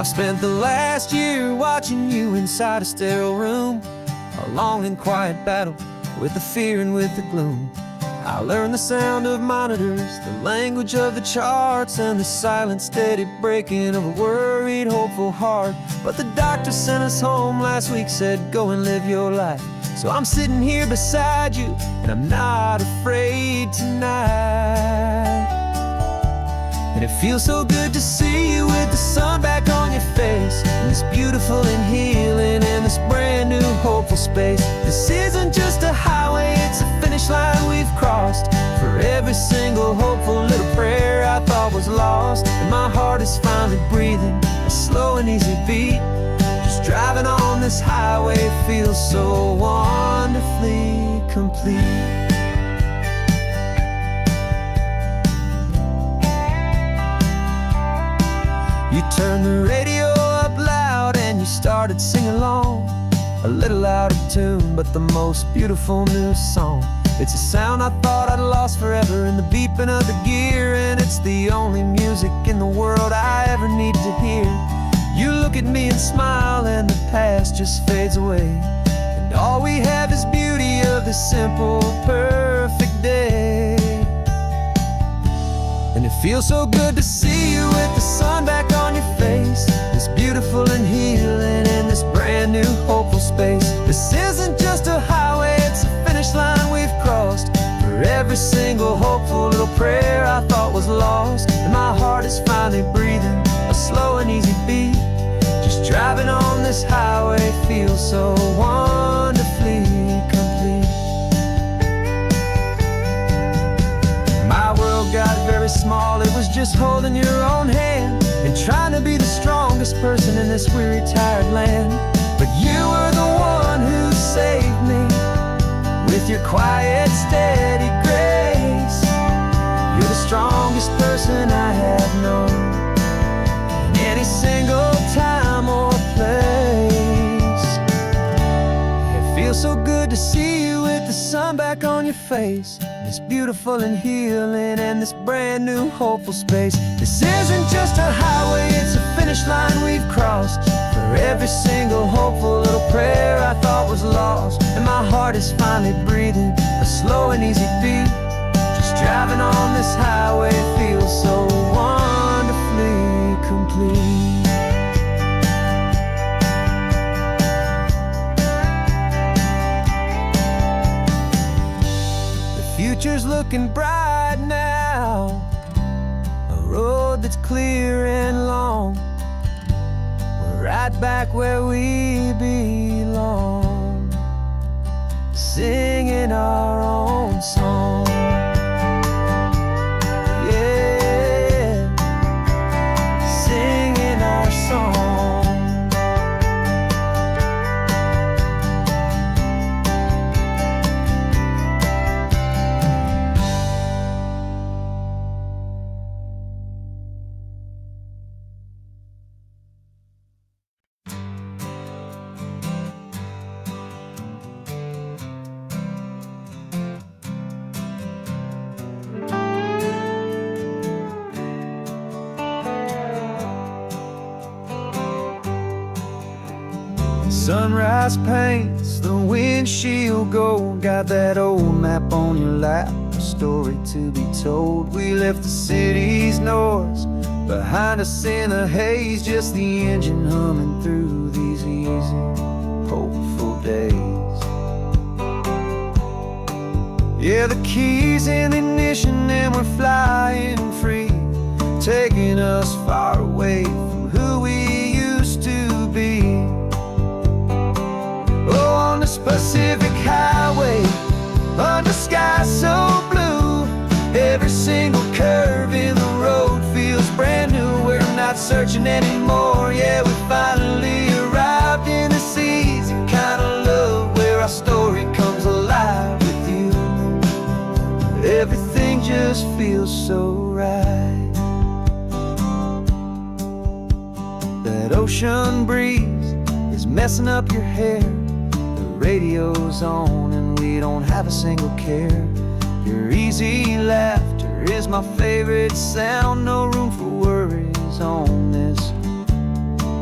I've spent the last year watching you inside a sterile room, a long and quiet battle with the fear and with the gloom. I learned the sound of monitors, the language of the charts, and the silent, steady breaking of a worried, hopeful heart. But the doctor sent us home last week, said, go and live your life. So I'm sitting here beside you, and I'm not afraid tonight. And it feels so good to see you with the sun back on your face, and this beautiful and healing in this brand new hopeful space. This isn't just a highway, it's a finish line we've crossed. For every single hopeful little prayer I thought was lost, and my heart is finally breathing a slow and easy beat. Just driving on this highway feels so wonderfully complete. You turned the radio up loud and you started singing along, a little out of tune, but the most beautiful new song. It's a sound I thought I'd lost forever in the beeping of the gear, and it's the only music in the world I ever need to hear. You look at me and smile, and the past just fades away, and all we have is beauty of this simple, perfect day. And it feels so good to see you with the sun back on your face, this beautiful and healing in this brand new hopeful space. This isn't just a highway, it's a finish line we've crossed. For every single hopeful little prayer I thought was lost, and my heart is finally breathing a slow and easy beat. Just driving on this highway feels so wonderfully complete. My world got very small, it was just holding your own hand and trying to be the strongest person in this weary, tired land. But you were the one who saved me with your quiet, steady grace. You're the strongest person I have known in any single time or place. It feels so good to see you with the sun back on your face, this beautiful and healing and this brand new hopeful space. This isn't just a highway, it's a finish line we've crossed. For every single hopeful little prayer I thought was lost, and my heart is finally breathing a slow and easy beat. Just driving on this highway feels so wonderfully complete. Future's looking bright now, a road that's clear and long. We're right back where we belong, singing our own song. Yeah, singing our song. Sunrise paints the windshield gold. Got that old map on your lap, a story to be told. We left the city's noise behind us in the haze, just the engine humming through these easy, hopeful days. Yeah, the keys in the ignition and we're flying free, taking us far away from who we used to be. On this Pacific highway, under skies so blue, every single curve in the road feels brand new. We're not searching anymore, yeah, we finally arrived in this easy kind of love, where our story comes alive with you. Everything just feels so right. That ocean breeze is messing up your hair, radio's on and we don't have a single care. Your easy laughter is my favorite sound, no room for worries on this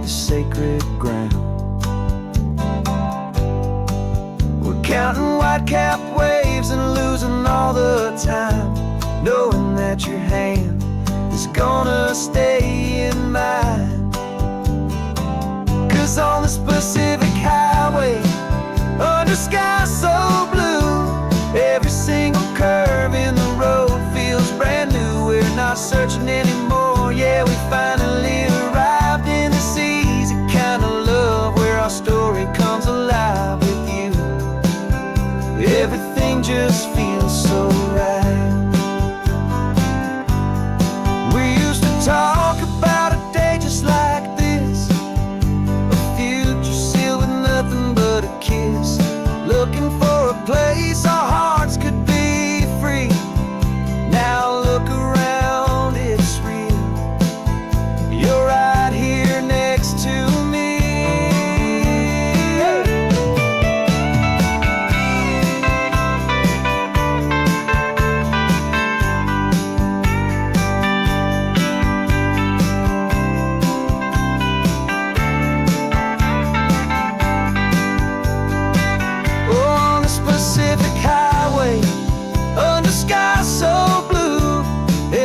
to sacred ground. We're counting white-capped waves and losing all the time, knowing that your hand is gonna stay in mine. 'Cause on this Pacific highway, under skies so blue, every single curve in the road feels brand new. We're not searching anymore, yeah, we finally arrived in this easy kind of love, where our story comes alive with you. Everything just feels so right. We used to talk about a day just like this, a future sealed with nothing but a kiss, looking for a place our hearts could be free. Now look around, it's real. You're right here next to me. On this Pacific highway, under skies so blue,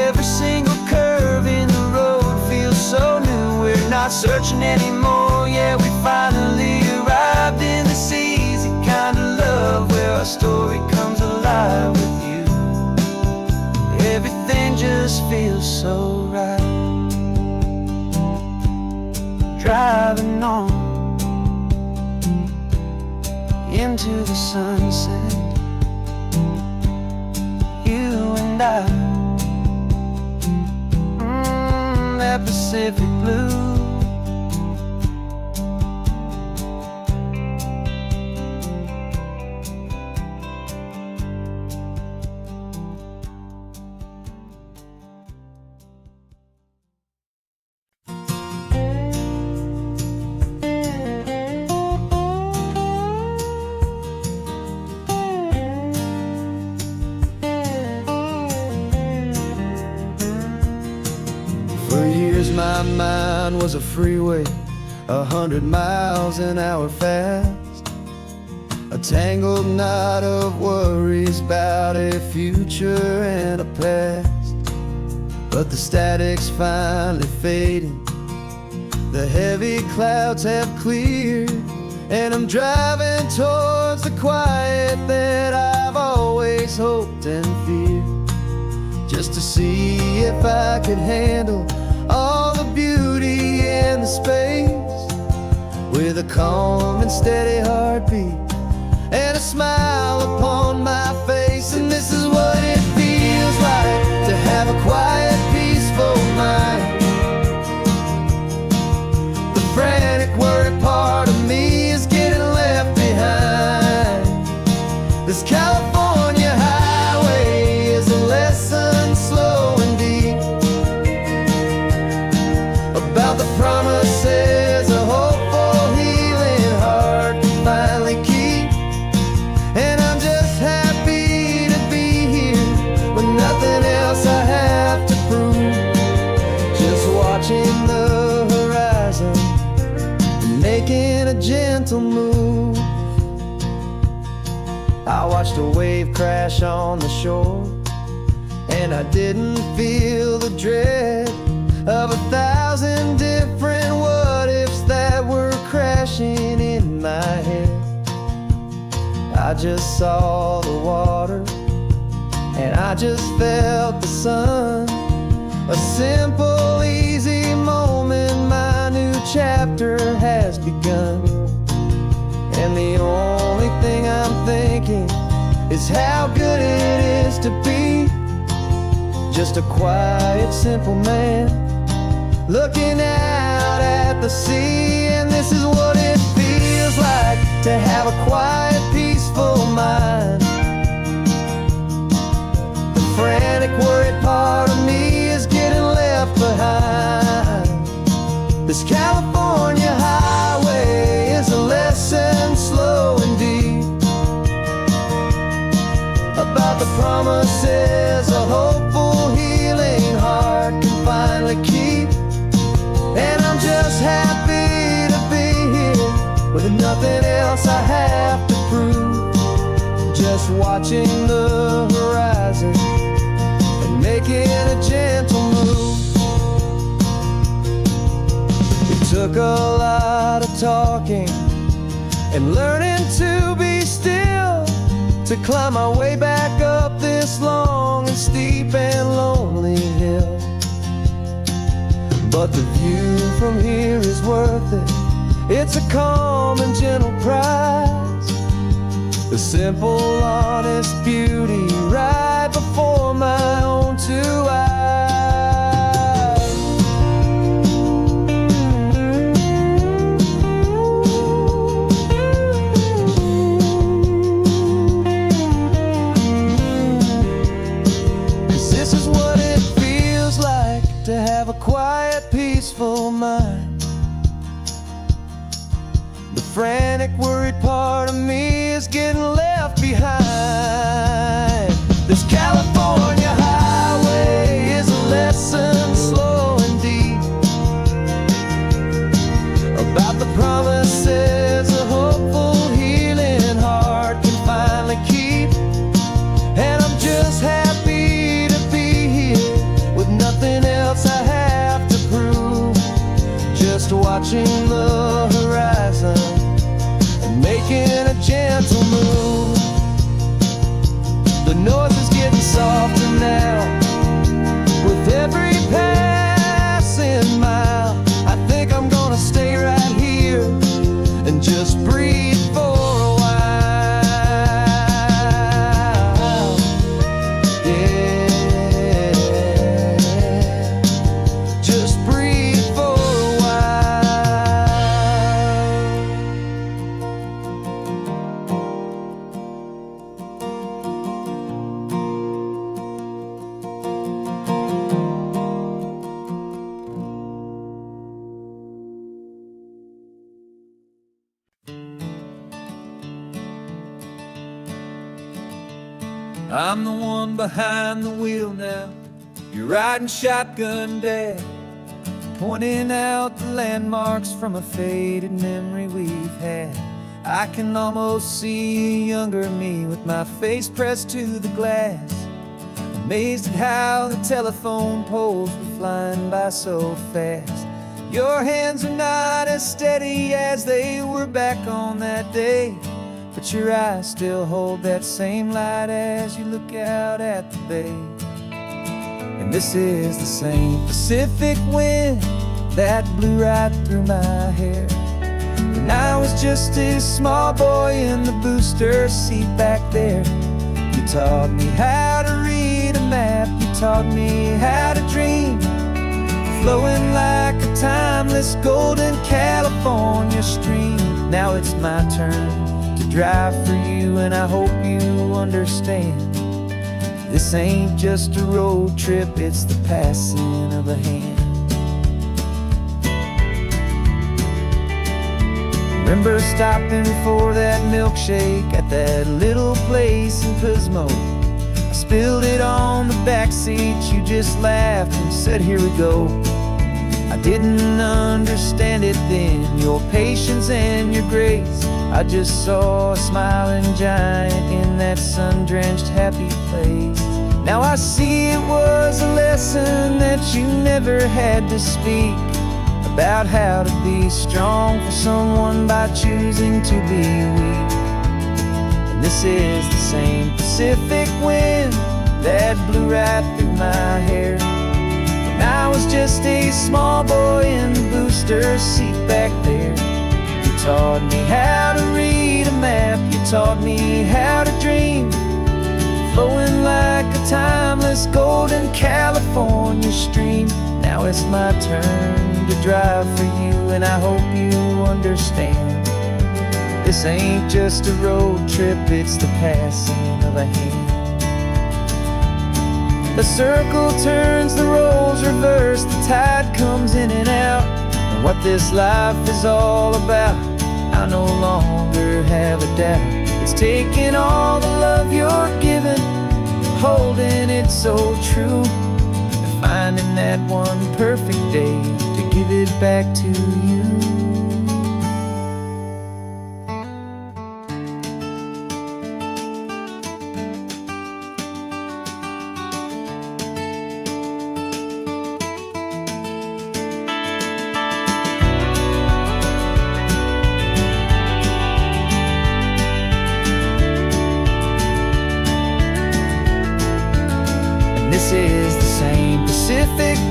every single curve in the road feels so new. We're not searching anymore, yeah, we finally arrived in this easy kind of love, where our story comes alive with you. Everything just feels so right. Driving on into the sunset, you and I, that Pacific blue. For years my mind was a freeway, 100 miles an hour fast, a tangled knot of worries about a future and a past. But the static's finally fading, the heavy clouds have cleared, and I'm driving towards the quiet that I've always hoped and feared, just to see if I could handle all the beauty and the space, with a calm and steady heartbeat and a smile upon my face. And this is what it feels like to have a quiet, peaceful mind. The frantic, worried part of me is getting left behind. This California highway is a lesson slow and deep, about the promises a hopeful, healing heart can finally keep. And I'm just happy to be here with nothing else I have to prove, just watching the horizon and making a gentle move. I watched a wave crash on the shore, and I didn't feel the dread of 1,000 different what-ifs that were crashing in my head. I just saw the water, and I just felt the sun, a simple, easy moment. My new chapter has begun, and the only thing I'm thinking is how good it is to be just a quiet, simple man looking out at the sea. And this is what it feels like to have a quiet, peaceful mind. The frantic, worried part of me is getting left behind. This California highway is a lesson slow and deep, about the promises a hopeful, healing heart can finally keep. And I'm just happy with nothing else I have to prove. Just watching the horizon and making a gentle move. It took a lot of talking and learning to be still, to climb my way back up this long and steep and lonely hill. But the view from here is worth it. It's a calm and gentle prize, the simple, honest beauty right before my own two eyes. 'Cause this is what it feels like to have a quiet, peaceful mind. The frantic, worried part of me is getting left behind. This California highway is a lesson slow and deep about the promises a hopeful, healing heart can finally keep. And I'm just happy to be here with nothing else I have to prove. Just watching the horizon and making a gentle move. The noise is getting softer now with every passing mile. I think I'm gonna stay right here and just breathe for a while. Yeah, just breathe for a while. I'm the one behind the wheel now. You're riding shotgun, Dad, pointing out the landmarks from a faded memory we've had. I can almost see a younger me with my face pressed to the glass, amazed at how the telephone poles were flying by so fast. Your hands are not as steady as they were back on that day, but your eyes still hold that same light as you look out at the bay. And this is the same Pacific wind that blew right through my hair when I was just a small boy in the booster seat back there. You taught me how to read a map, you taught me how to dream, flowing like a timeless golden California stream. Now it's my turn to drive for you, and I hope you understand. This ain't just a road trip, it's the passing of a hand. Remember stopping for that milkshake at that little place in Pismo? I spilled it on the back seat, you just laughed and said, here we go. I didn't understand it then, your patience and your grace. I just saw a smiling giant in that sun-drenched happy place. Now I see it was a lesson that you never had to speak, about how to be strong for someone by choosing to be weak. And this is the same Pacific wind that blew right through my hair when I was just a small boy in the booster seat back there. You taught me how to read a map, you taught me how to dream, flowing like a timeless golden California stream. Now it's my turn to drive for you, and I hope you understand. This ain't just a road trip, it's the passing of a hand. The circle turns, the roles reverse, the tide comes in and out. And what this life is all about, I no longer have a doubt. It's taking all the love you're giving, holding it so true, and finding that one perfect day to give it back to you.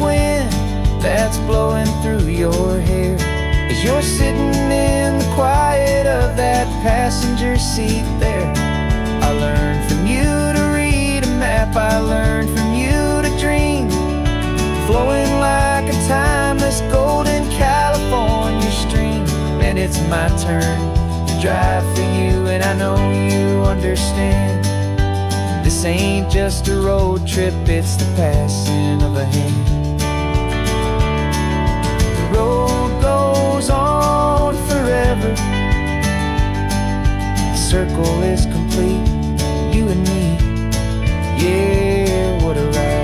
wind that's blowing through your hair as you're sitting in the quiet of that passenger seat there. I learned from you to read a map, I learned from you to dream, flowing like a timeless golden California stream. And it's my turn to drive for you, and I know you understand. This ain't just a road trip, it's the passing of a hand. The road goes on forever, the circle is complete, you and me, yeah, what a ride.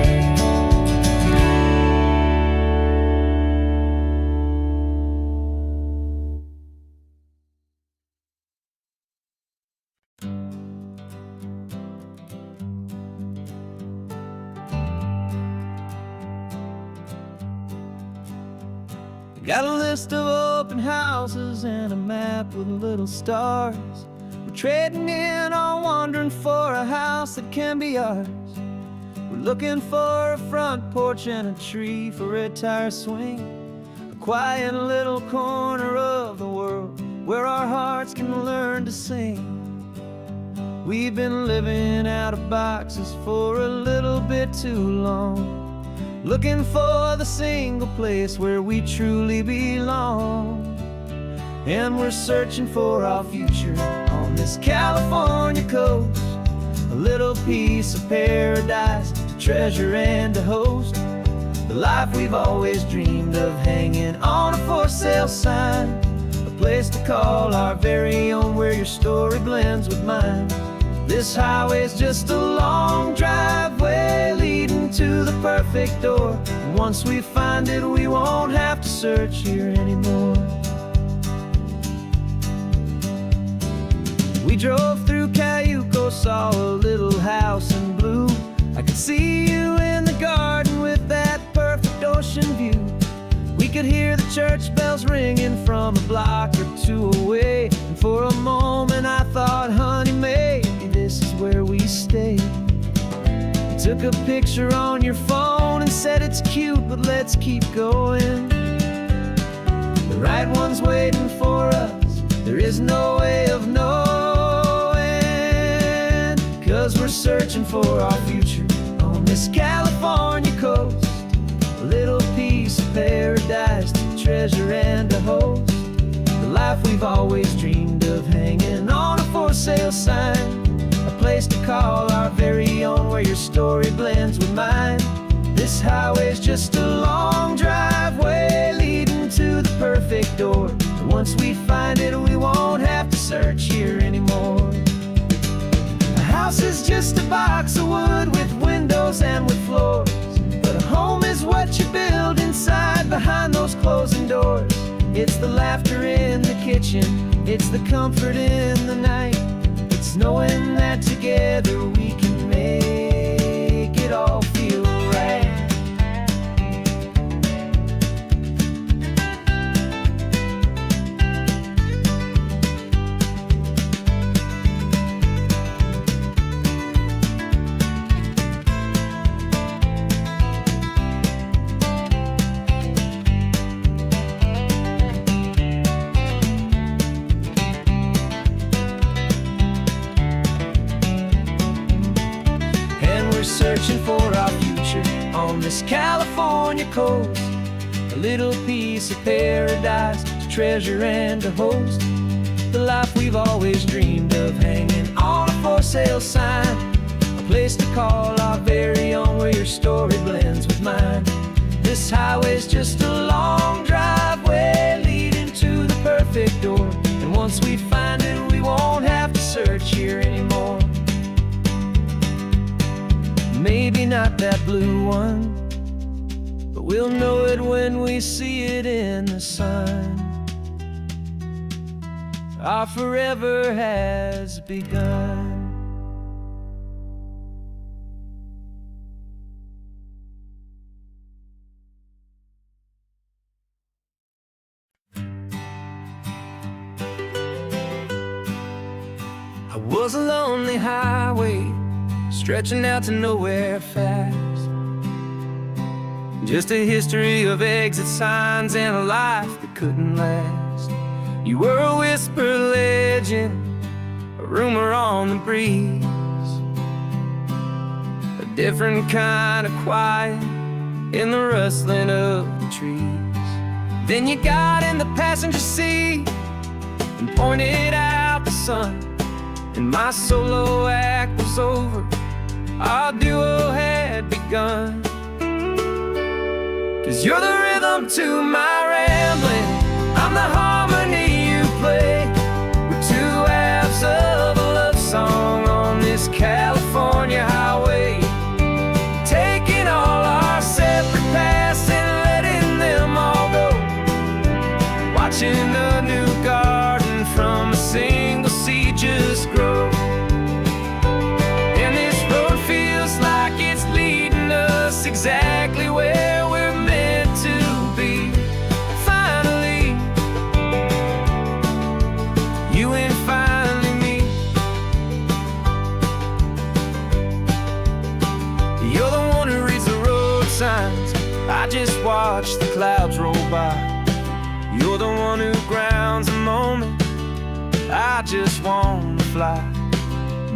Got a list of open houses and a map with little stars. We're trading in or wandering for a house that can be ours. We're looking for a front porch and a tree for a tire swing, a quiet little corner of the world where our hearts can learn to sing. We've been living out of boxes for a little bit too long, looking for the single place where we truly belong. And we're searching for our future on this California coast, a little piece of paradise to treasure and to host, the life we've always dreamed of, hanging on a for sale sign, a place to call our very own where your story blends with mine. This highway's just a long driveway leading to the perfect door, and once we find it we won't have to search here anymore. We drove through Cayuco, saw a little house in blue. I could see you in the garden with that perfect ocean view. We could hear the church bells ringing from a block or two away, and for a moment I thought, honey, maybe this is where we stay. You took a picture on your phone and said it's cute, but let's keep going. The right one's waiting for us, there is no way of knowing, 'cause we're searching for our future on this California coast, a little piece of paradise to treasure and to host, the life we've always dreamed of, hanging on a for sale sign, a place to call our very own where your story blends with mine. This highway's just a long driveway leading to the perfect door, and once we find it we won't have to search here anymore. A house is just a box of wood with windows and with floors, but a home is what you build inside behind those closing doors. It's the laughter in the kitchen, it's the comfort in the night, it's knowing that together we can make it all feel right. Searching for our future on this California coast, a little piece of paradise to treasure and to host, the life we've always dreamed of, hanging on a for sale sign, a place to call our very own where your story blends with mine. This highway's just a long driveway leading to the perfect door, and once we find it we won't have to search here anymore. Maybe not that blue one, but we'll know it when we see it in the sun. Our forever has begun. I was a lonely highway stretching out to nowhere fast. Just a history of exit signs and a life that couldn't last. You were a whisper legend, a rumor on the breeze, a different kind of quiet in the rustling of the trees. Then you got in the passenger seat and pointed out the sun, and my solo act was over, our duo had begun. 'Cause you're the rhythm to my rambling, I'm the harmony you play. We're two halves of a love song on this California highway, taking all our separate paths and letting them all go, watching a new garden from a single seed just grow. And this road feels like it's leading us exactly where we're meant to be. Finally, you and finally me. You're the one who reads the road signs, I just watch the clouds roll by. You're the one who grounds the moment, I just want to fly.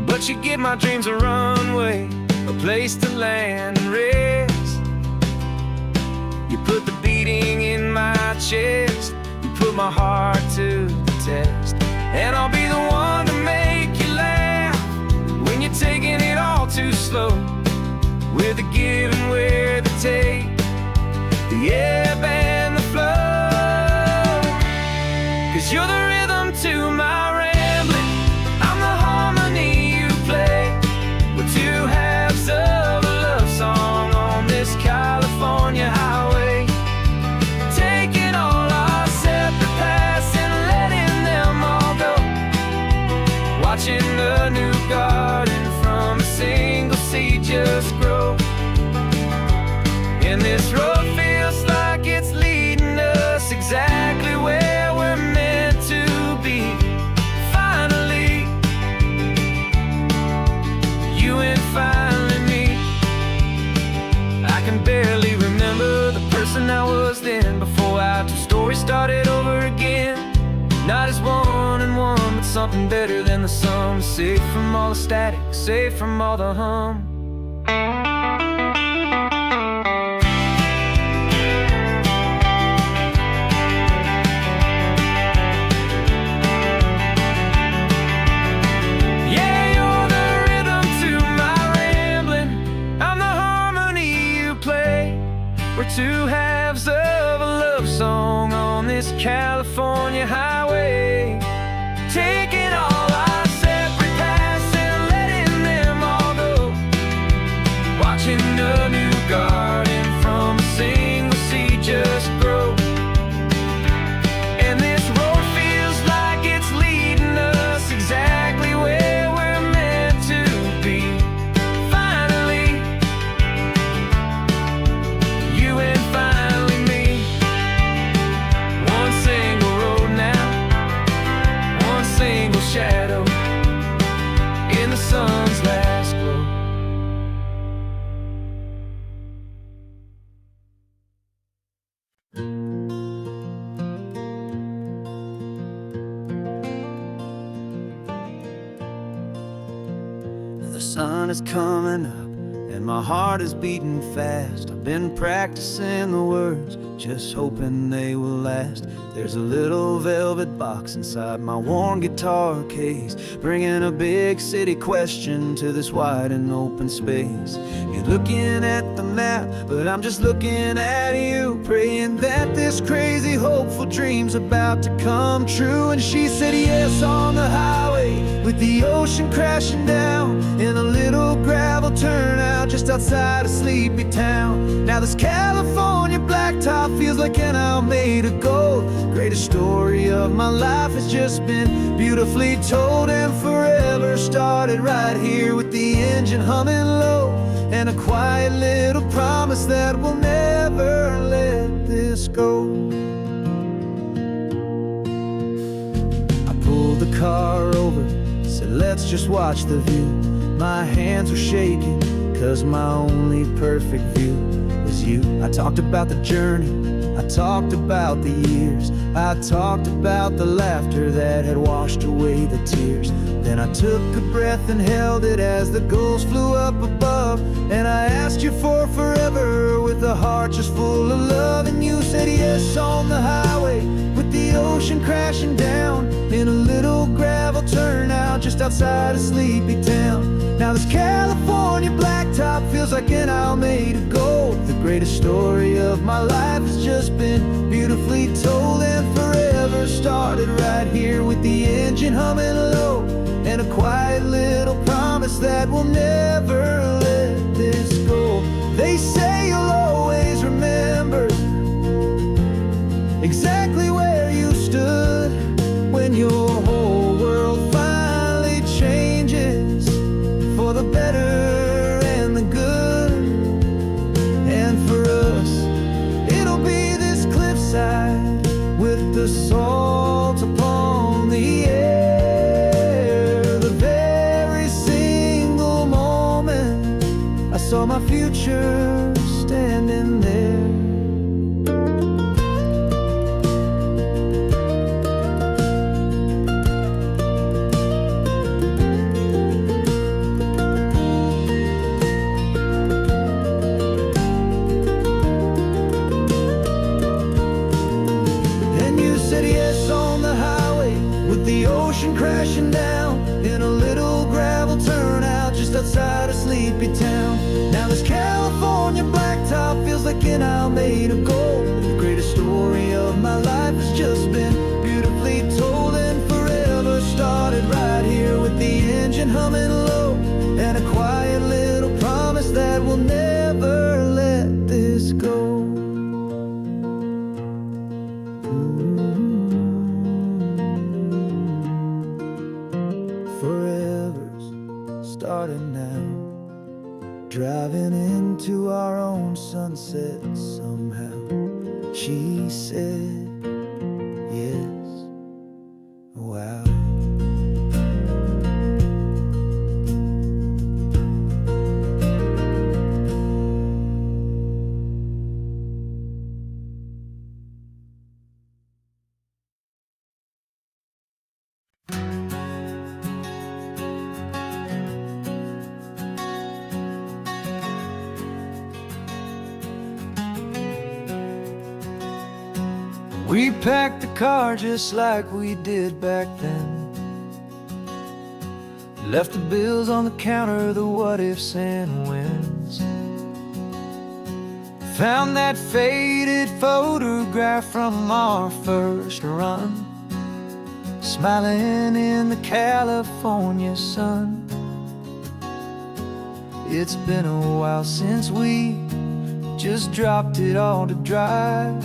But you give my dreams a runway, a place to land and rest. You put the beating in my chest, you put my heart to the test. And I'll be the one to make you laugh when you're taking it all too slow, with the give and with the take, the ebb and the flow. 'Cause you're the rhythm to my rambling, I'm the harmony you play. We're two halves of a love song on this California highway, taking all our separate paths and letting them all go, watching a new garden from a single seed just grow. And this road feels like it's leading us exactly where we're meant to be. Finally, you and finally me. I can barely remember the person I was then, before our two stories started over again. Not as one and one, but something better than the sum. Safe from all the static, safe from all the hum. We're two halves of a love song on this California highway, taking all our separate paths and letting them all go, watching a new garden from a single seed just grow. And this road feels like it's leading us exactly where we're meant to be. Finally, you and finally me. One single road now, one single shadow in the sun's last glow. The sun is coming up and my heart is beating fast. I've been practicing the words, just hoping they will last. There's a little velvet box inside my worn guitar case, bringing a big city question to this wide and open space. You're looking at the map, but I'm just looking at you, praying that this crazy hopeful dream's about to come true. And she said yes on the highway, with the ocean crashing down in a little gravel turnout just outside a sleepy town. Now this California blacktop feels like an hour made of gold. Greatest story of my life has just been beautifully told, and forever started right here with the engine humming low, and a quiet little promise that we'll never let this go. I pulled the car over, said let's just watch the view. My hands were shaking, 'cause my only perfect view was you. I talked about the journey, I talked about the years, I talked about the laughter that had washed away the tears. Then I took a breath and held it as the gulls flew up above, and I asked you for forever with a heart just full of love. And you said yes on the highway with the ocean crashing down in a little gravel turnout just outside of sleepy town. Now this California blacktop feels like an isle made of gold. The greatest story of my life has just been beautifully told, and forever started right here with the engine humming low, and a quiet little promise that we'll never let this go. They say you'll always remember exactly where you stood when your whole world finally changes for the better and the good. And for us, it'll be this cliffside with the salt upon the air. The very single moment I saw my future standing there. Crashing down in a little gravel turnout just outside of sleepy town. Now this California blacktop feels like an isle made of gold. The greatest story of my life has just been beautifully told, and forever started right here with the engine humming low, and a quiet little promise that we'll never let this go. Starting now, driving into our own sunset somehow. She said yes, wow. We packed the car just like we did back then, left the bills on the counter, the what ifs and whens. Found that faded photograph from our first run, smiling in the California sun. It's been a while since we just dropped it all to drive.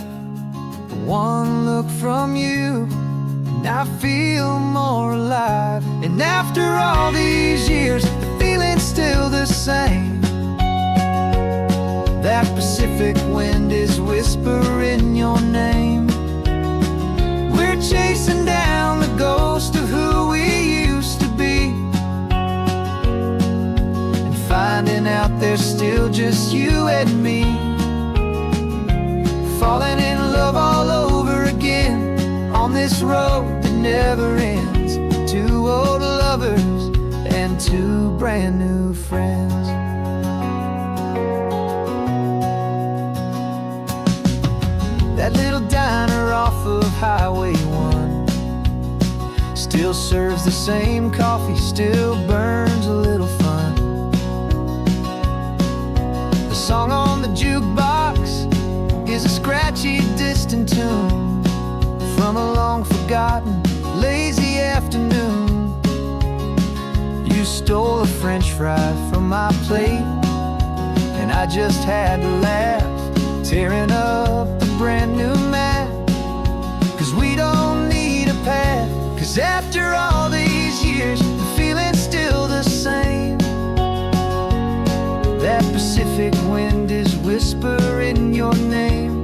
One look from you and I feel more alive. And after all these years, the feeling's still the same. That Pacific wind is whispering your name. We're chasing down the ghost of who we used to be, and finding out there's still just you and me. Falling in love all over again on this road that never ends. Two old lovers and two brand new friends. That little diner off of Highway 1 still serves the same coffee, still burns a little fun. The song on the jukebox is a scratchy, distant tune from a long-forgotten, lazy afternoon. You stole a French fry from my plate, and I just had to laugh, tearing up the brand new map. 'Cause we don't need a path, 'cause after all these years, the feeling's still the same. That Pacific wind is whispering your name.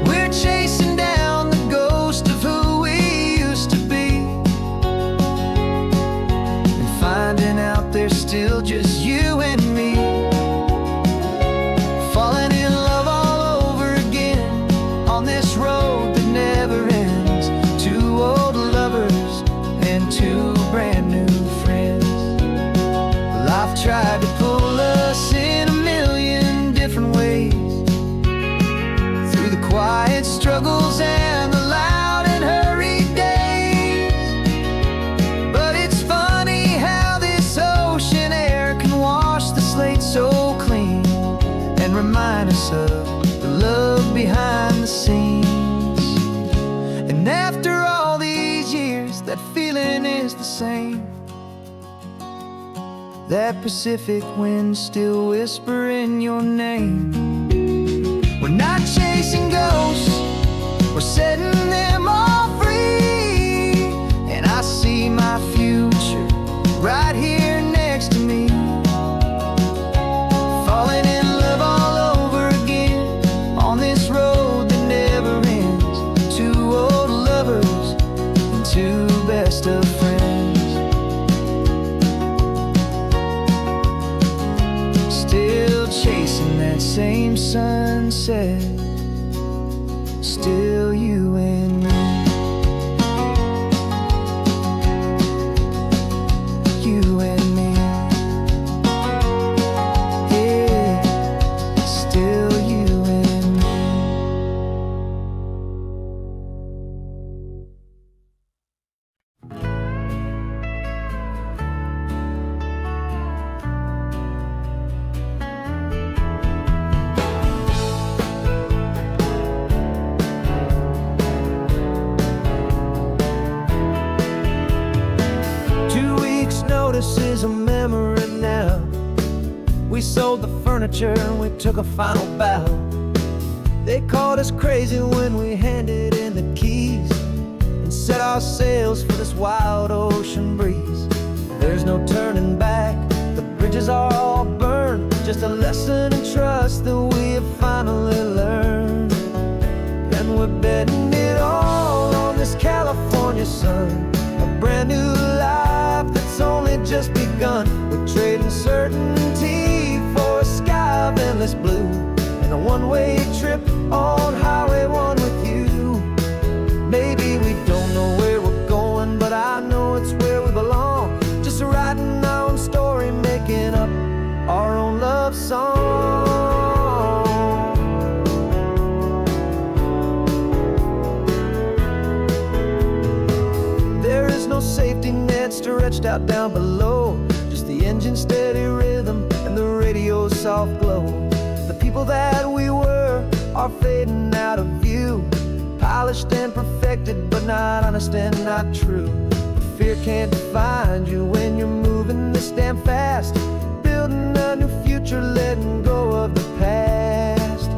We're chasing down the ghost of who we used to be, and finding out there's still just you and me. Falling is the same. That Pacific wind still whispering your name. We're not chasing ghosts, we're setting them all free. And I see my future right here next to me. Falling in love all over again on this road that never ends. Two old lovers and two best of friends. Still chasing that same sunset. Still you and me. You and me. Yeah, still you and me. 2 weeks' notice is a memory now. We sold the furniture and we took a final bow. They called us crazy when we handed in the keys and set our sails for this wild ocean breeze. There's no turning back, the bridges are all burned. Just a lesson in trust that we have finally learned. And we're betting it all on this California sun, a brand new life that's only just begun. We're trading certainty for a sky of endless blue and a one-way trip on Highway 1 with you. Maybe we don't know where we're going, but I know it's where we belong. Just writing our own story, making up our own love song. There is no safety net stretched out down below, just the engine's steady rhythm and the radio's soft glow. The people that we were are fading out of view, polished and perfected, but not honest and not true. Fear can't define you when you're moving this damn fast, building a new future, letting go of the past.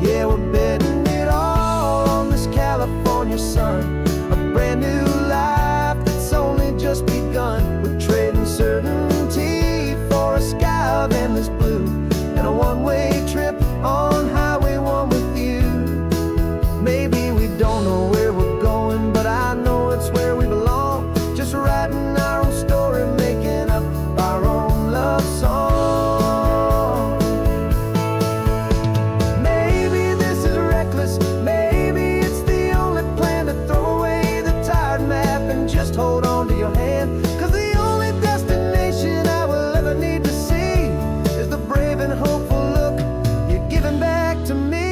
Yeah, we're betting it all on this California sun, a brand new life that's only just begun. We're trading certainty for a sky of endless blue and a one-way trip on Highway 1 with you. Maybe we don't know where we're going, but I know it's where we belong. Just writing our own story, making up our own love song. Maybe this is reckless, maybe it's the only plan to throw away the tired map and just hold on to your hand. 'Cause the only destination I will ever need to see is the brave and hopeful look you're giving back to me.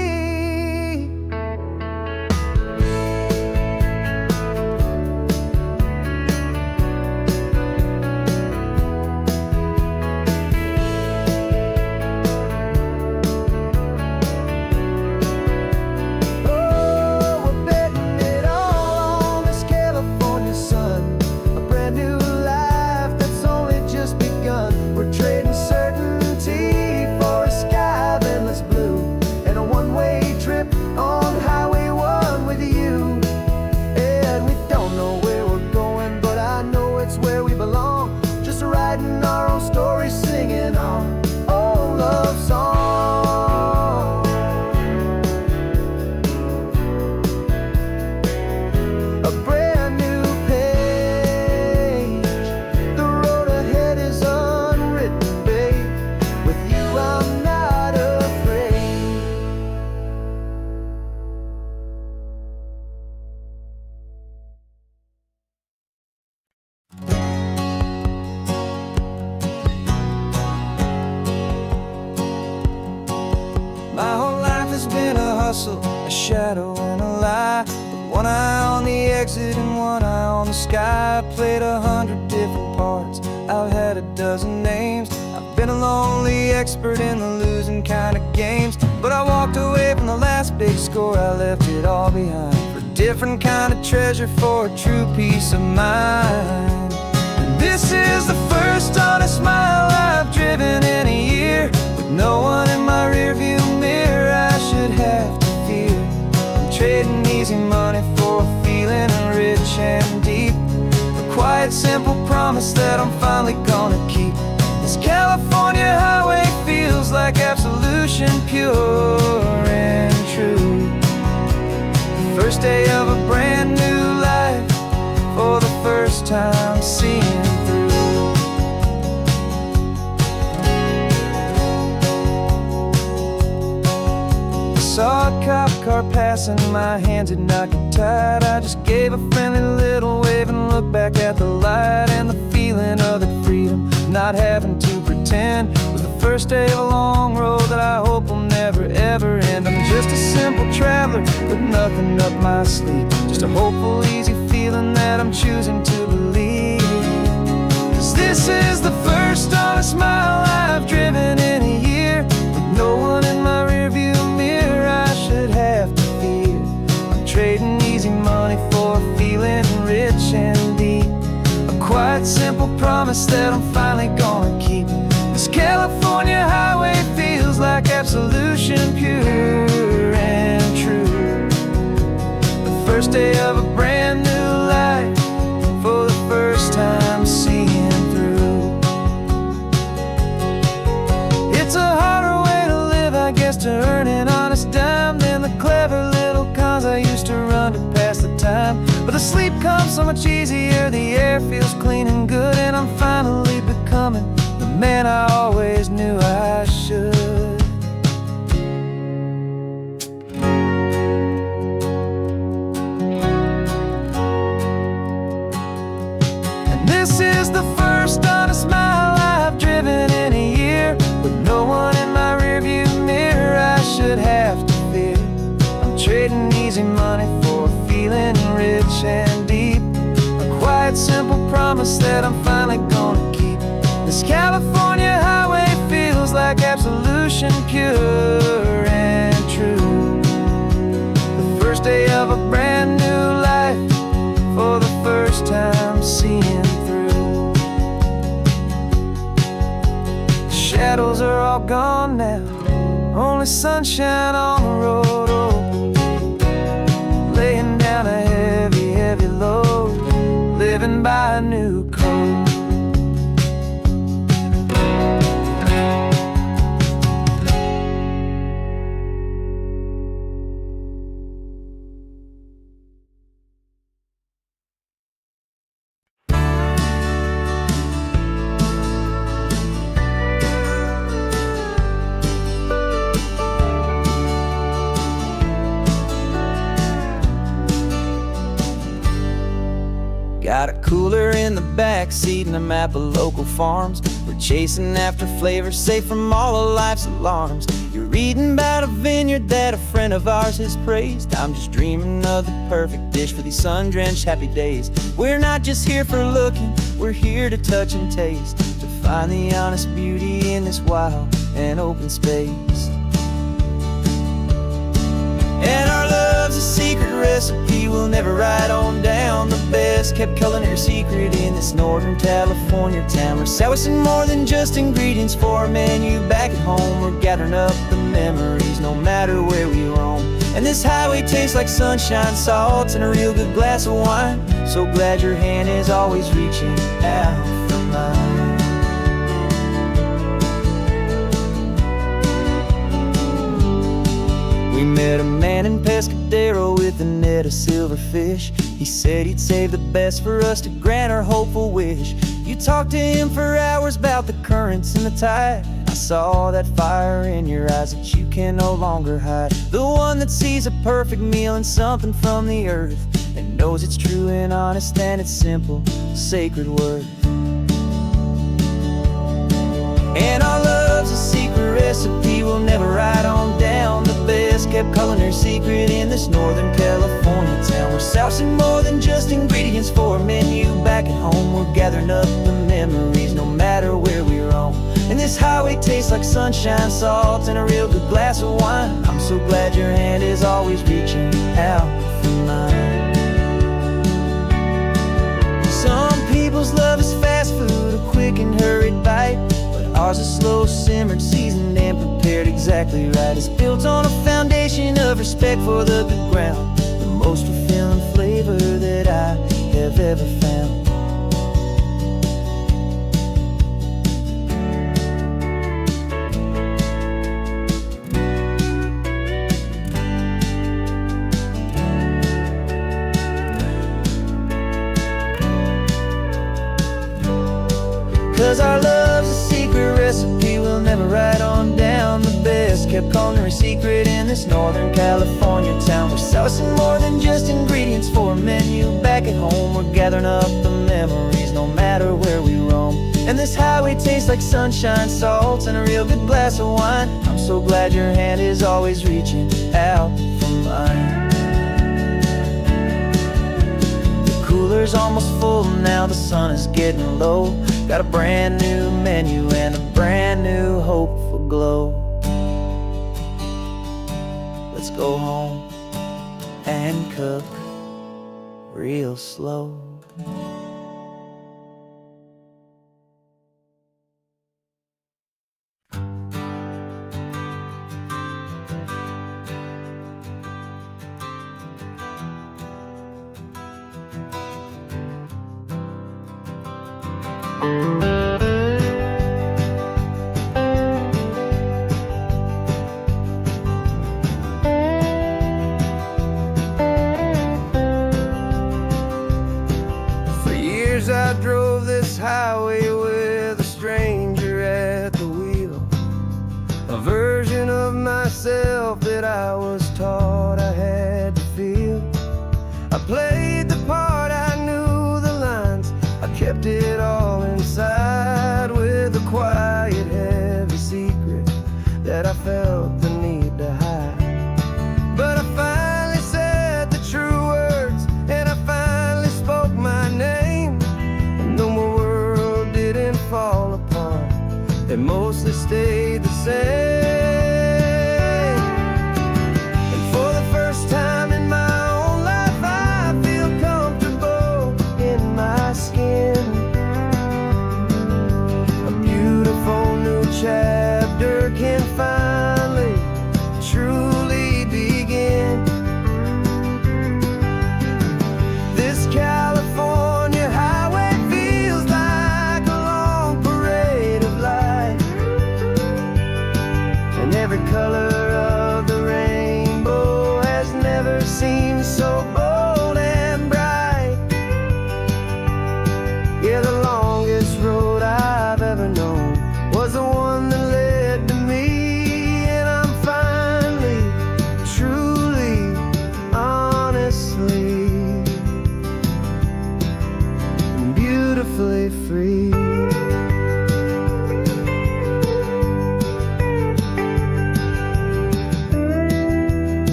My whole life has been a hustle, a shadow and a lie, with one eye on the exit and one eye on the sky. I played 100 different parts, I've had a dozen names. I've been a lonely expert in the losing kind of games, but I walked away from the last big score, I left it all behind for a different kind of treasure, for a true peace of mind. This is the first honest mile I've driven in a year, with no one in my rearview mirror I should have to fear. I'm trading easy money for a feeling rich and deep, a quiet, simple promise that I'm finally gonna keep. This California highway feels like absolution, pure and true. The first day of a brand new life, for the first time seeing through. Saw a cop car passing, my hands had not got tied. I just gave a friendly little wave and looked back at the light. And the feeling of the freedom, not having to pretend, was the first day of a long road that I hope will never ever end. I'm just a simple traveler with nothing up my sleeve, just a hopeful, easy feeling that I'm choosing to believe. 'Cause this is the first honest mile I've driven in a year, with no one in my rearview mirror I should have to fear. I'm trading easy money for a feeling rich and deep, a quiet, simple promise that I'm finally gonna keep. This California highway feels like absolution, pure and true. The first day of a brand new life, for the first time seeing through. It's a harder way to live, I guess, to earn an honest dime than the clever little cons I used to run to pass the time. But the sleep comes so much easier, the air feels clean and good, and I'm finally becoming the man I always knew I should. And this is the first honest mile I've driven in a year, with no one in my rearview mirror I should have to fear. I'm trading easy money for a feeling rich and deep, a quiet, simple promise that I'm finally gonna keep. This California highway feels like absolution, pure and true. The first day of a brand new life, for the first time seeing through. The shadows are all gone now, only sunshine on the road. Oh, laying down a heavy, heavy load, living by a new code. Got a cooler in the back seat and a map of local farms. We're chasing after flavors safe from all of life's alarms. You're reading about a vineyard that a friend of ours has praised. I'm just dreaming of the perfect dish for these sun-drenched happy days. We're not just here for looking, we're here to touch and taste, to find the honest beauty in this wild and open space. And our love's a secret recipe we'll never write on down, the best kept culinary secret in this Northern California town. We're selling more than just ingredients for a menu back at home. We're gathering up the memories no matter where we roam. And this highway tastes like sunshine, salt, and a real good glass of wine. So glad your hand is always reaching out for mine. We met a man in Pescadero with a net of silverfish. He said he'd save the best for us to grant our hopeful wish. You talked to him for hours about the currents and the tide. I saw that fire in your eyes that you can no longer hide. The one that sees a perfect meal and something from the earth, and knows it's true and honest and it's simple, sacred worth. And our love's a secret recipe we'll never write on down, the best kept culinary secret in this Northern California town. We're sourcing more than just ingredients for a menu back at home. We're gathering up the memories no matter where we roam. And this highway tastes like sunshine, salt, and a real good glass of wine. I'm so glad your hand is always reaching out for mine. Some people's love is fast food, stars are slow simmered, seasoned and prepared exactly right. It's built on a foundation of respect for the good ground, the most fulfilling flavor that I have ever found. 'Cause our love's a secret recipe we'll never write on down. The best kept culinary secret in this Northern California town. We're sourcing more than just ingredients for a menu. Back at home we're gathering up the memories, no matter where we roam. And this highway tastes like sunshine, salts, and a real good glass of wine. I'm so glad your hand is always reaching out for mine. The cooler's almost full now, the sun is getting low. Got a brand new menu and a brand new hope for glow. Let's go home and cook real slow. I drove this highway with a stranger at the wheel, a version of myself that I was taught I had to feel. I played the part, I knew the lines, I kept it all inside with a quiet, heavy secret that I felt the need to hide. But I finally said the true words, and I finally spoke my name. Fall apart, it mostly stayed the same. And for the first time in my own life, I feel comfortable in my skin. A beautiful new chapter can finally, truly begin. This California highway feels like every color of the rainbow has never seemed so bold and bright. Yeah, the longest road I've ever known was the one that led to me. And I'm finally, truly, honestly, beautifully free.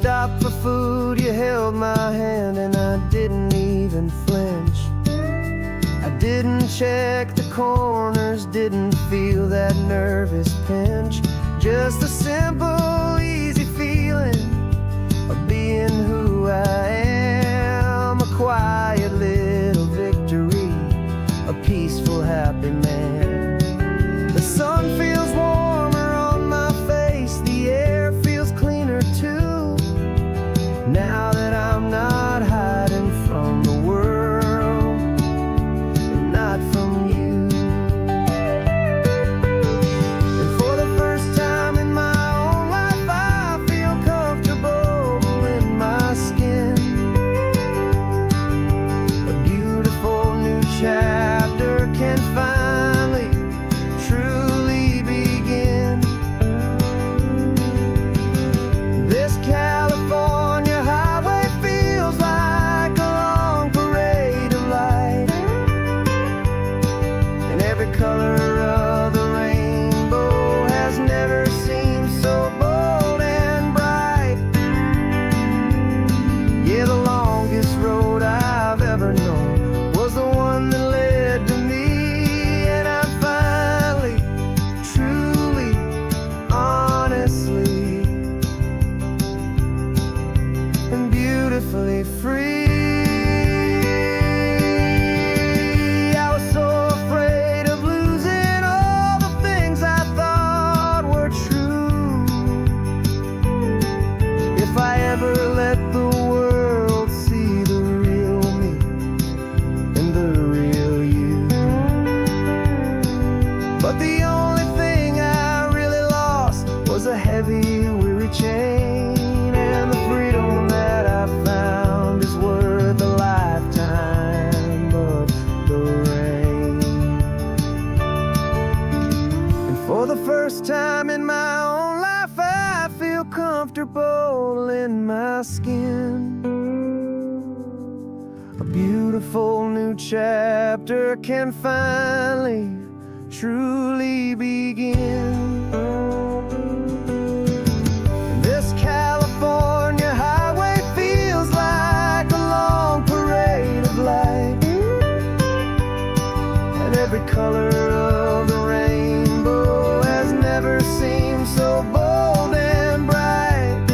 Stopped for food, you held my hand, and I didn't even flinch. I didn't check the corners, didn't feel that nervous pinch. Just a simple, easy feeling of being who I am. A quiet little victory, a peaceful, happy man. The sun feels warmer on my face, the air feels cleaner too. Now that I'm not hiding from the world, and not from you. And for the first time in my own life, I feel comfortable in my skin. A beautiful new chapter can finally, truly begin. This California highway feels like a long parade of light, and every color of the rainbow has never seemed so bold and bright. Yeah, the longest road I've ever known was the one that led to me. And I'm finally, truly, honestly, and beautifully free. hole in my skin. A beautiful new chapter can finally, truly begin. This California highway feels like a long parade of light, and every color of the rainbow has never seemed so bold and bright.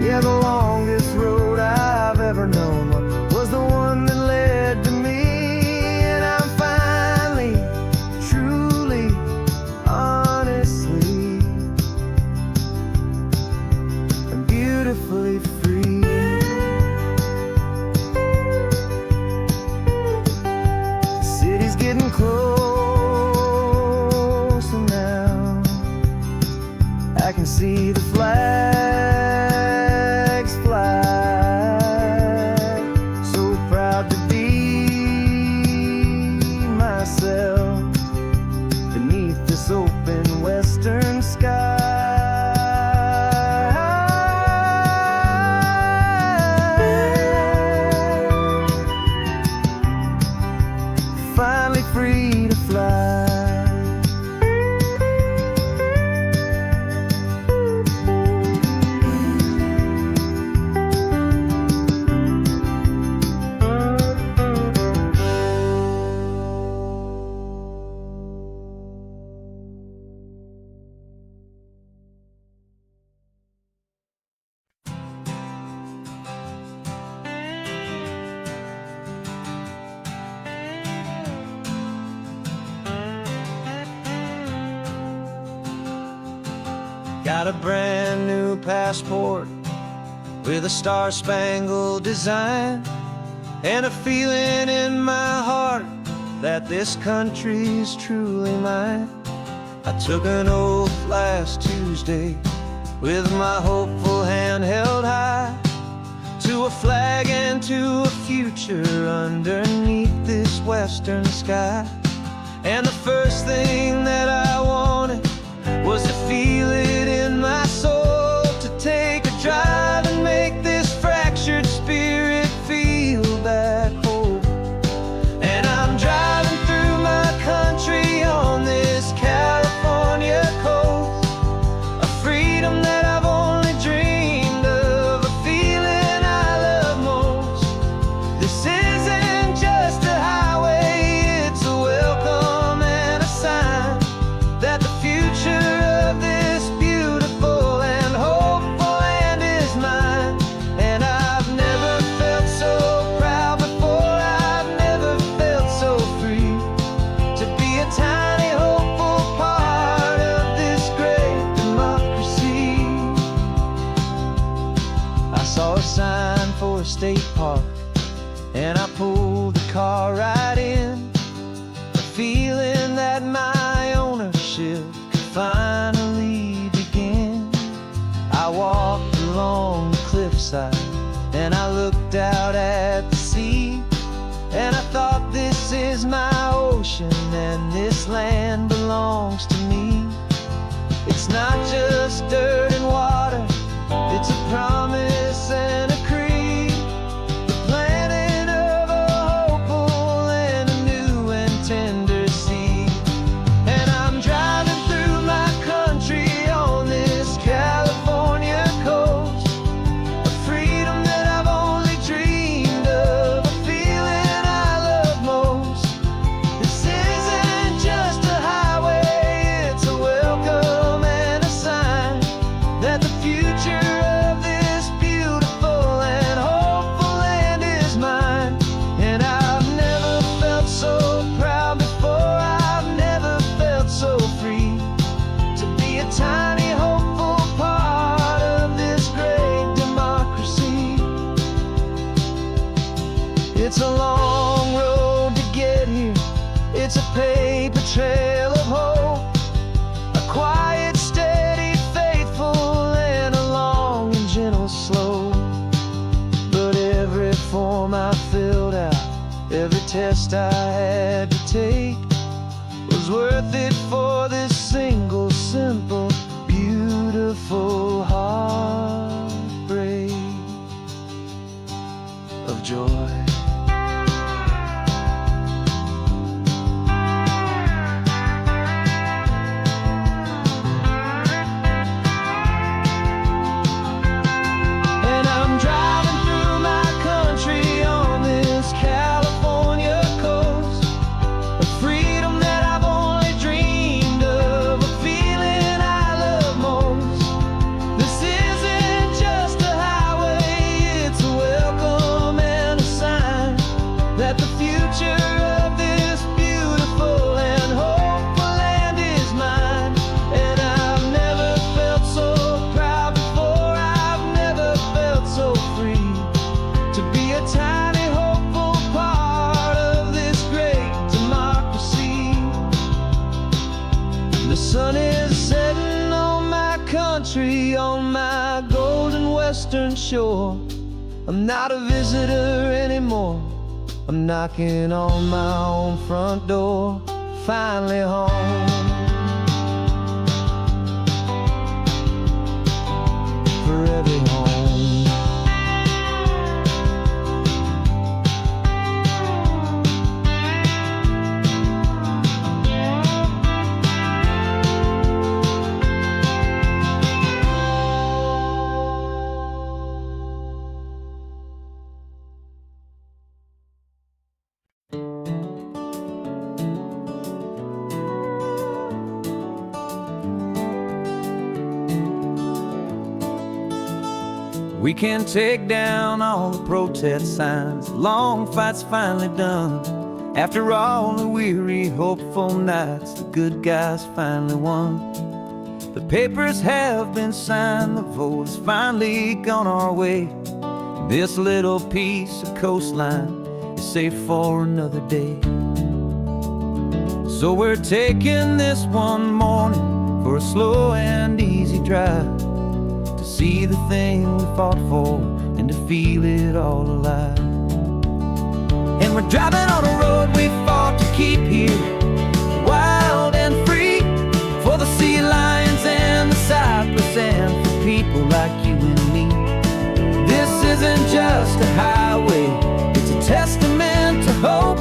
Yeah, the longest road I've ever known was the one that led to me, and I'm finally, truly, honestly, and beautifully free. The city's getting closer now. I can see the flags fly. So proud to be myself beneath this open western sky. Finally free to fly. Got a brand new passport with a star-spangled design, and a feeling in my heart that this country's truly mine. I took an oath last Tuesday with my hopeful hand held high, to a flag and to a future underneath this western sky. And the first thing that I wanted was to feel it in my soul, to take a drive and make this fractured spirit feel back home. And I'm driving through my country on this California coast, a freedom that I've only dreamed of, a feeling I love most. This isn't just a highway, it's a welcome and a sign that the future of this beautiful and hopeful land is mine. And I've never felt so proud before, I've never felt so free, to be a tiny hopeful part of this great democracy. I saw a sign for a state park, and I pulled the car right in, the feeling that my ownership finally begin. I walked along the cliffside and I looked out at the sea, and I thought, this is my ocean and this land belongs to me. It's not just dirt and water, it's a promise and a creed, the planting of a hopeful and a new and tender seed. And I'm driving through my country on this California coast, a freedom that I've only dreamed of, a feeling I love most. This isn't just a highway, it's a welcome and a sign that the future of this beautiful and hopeful land is mine. And I've never felt so proud before, I've never felt so free, to be a tiny hopeful part of this great democracy. It's a long road to get here, it's a paper trail of hope, a quiet, steady, faithful, and a long and gentle slope. But every form I filled out, every test I had to take, was worth it for this single, simple, beautiful heart. western shore. I'm not a visitor anymore. I'm knocking on my own front door. Finally home. Forever home. We can take down all the protest signs. Long fight's finally done. After all the weary, hopeful nights, the good guys finally won. The papers have been signed, the vote has finally gone our way. This little piece of coastline is safe for another day. So we're taking this one morning for a slow and easy drive, to see the thing we fought for and to feel it all alive. And we're driving on a road we fought to keep here, wild and free, for the sea lions and the cypress and for people like you and me. This isn't just a highway, it's a testament to hope,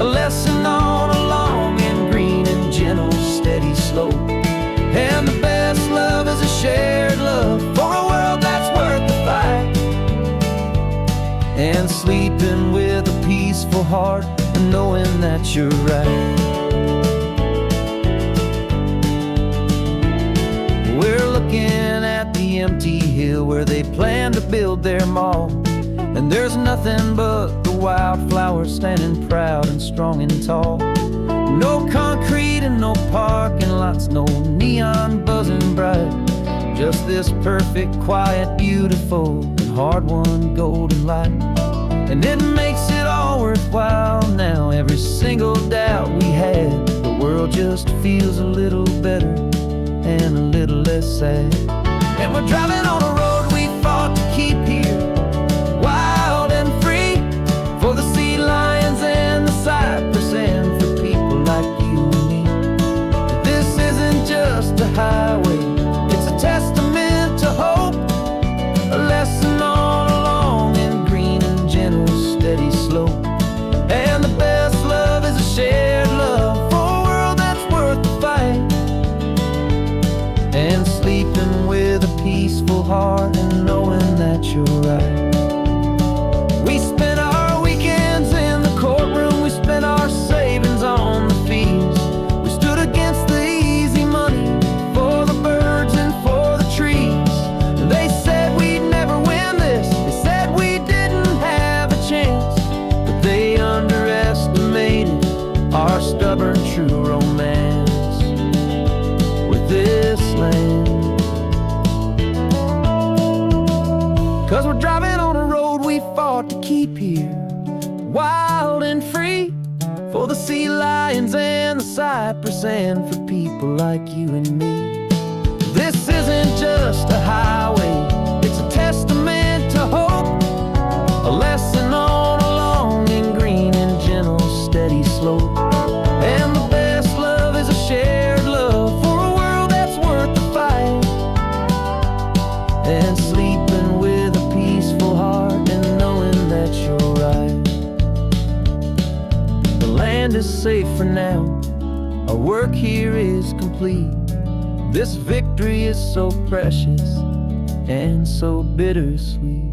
a lesson on a long and green and gentle steady slope. And the best love is a shared love for a world that's worth the fight, and sleeping with a peaceful heart and knowing that you're right. We're looking at the empty hill where they plan to build their mall, and there's nothing but the wildflowers standing proud and strong and tall. No concrete and no parking lots, no neon buzzing bright, just this perfect, quiet, beautiful, and hard-won golden light. And it makes it all worthwhile now. Every single doubt we had, the world just feels a little better and a little less sad. And we're driving on a road we fought to keep here, wild and free, for the sea lions and the cypress and for people like you and me. This isn't just a highway, it's a testament to hope, a lesson on a long and green and gentle steady slope. And the best love is a shared love for a world that's worth the fight, and sleeping with a peaceful heart and knowing that you're right. We spent our weekends in the courtroom, we spent our savings on the fees. We stood against the easy money for the birds and for the trees. They said we'd never win this, they said we didn't have a chance, but they underestimated our stubborn true romance with this land. 'Cause we're driving on a road we fought to keep here, wild and free, for the sea lions and the cypress and for people like you and me. This isn't just a highway, it's a testament to hope, a lesson on a long and green and gentle steady slope. And the best love is a shared love for a world that's worth the fight, and sleeping with a peaceful heart and knowing that you're right. The land is safe for now, our work here is complete. This victory is so precious and so bittersweet.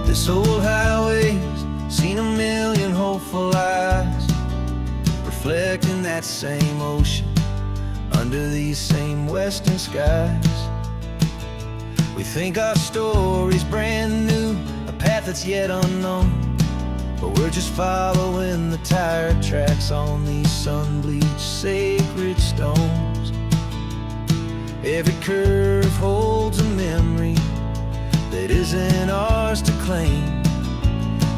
This old highway's seen a million hopeful eyes, reflecting that same ocean under these same western skies. We think our story's brand new, a path that's yet unknown, but we're just following the tire tracks on these sun-bleached sacred stones. Every curve holds a memory that isn't ours to claim,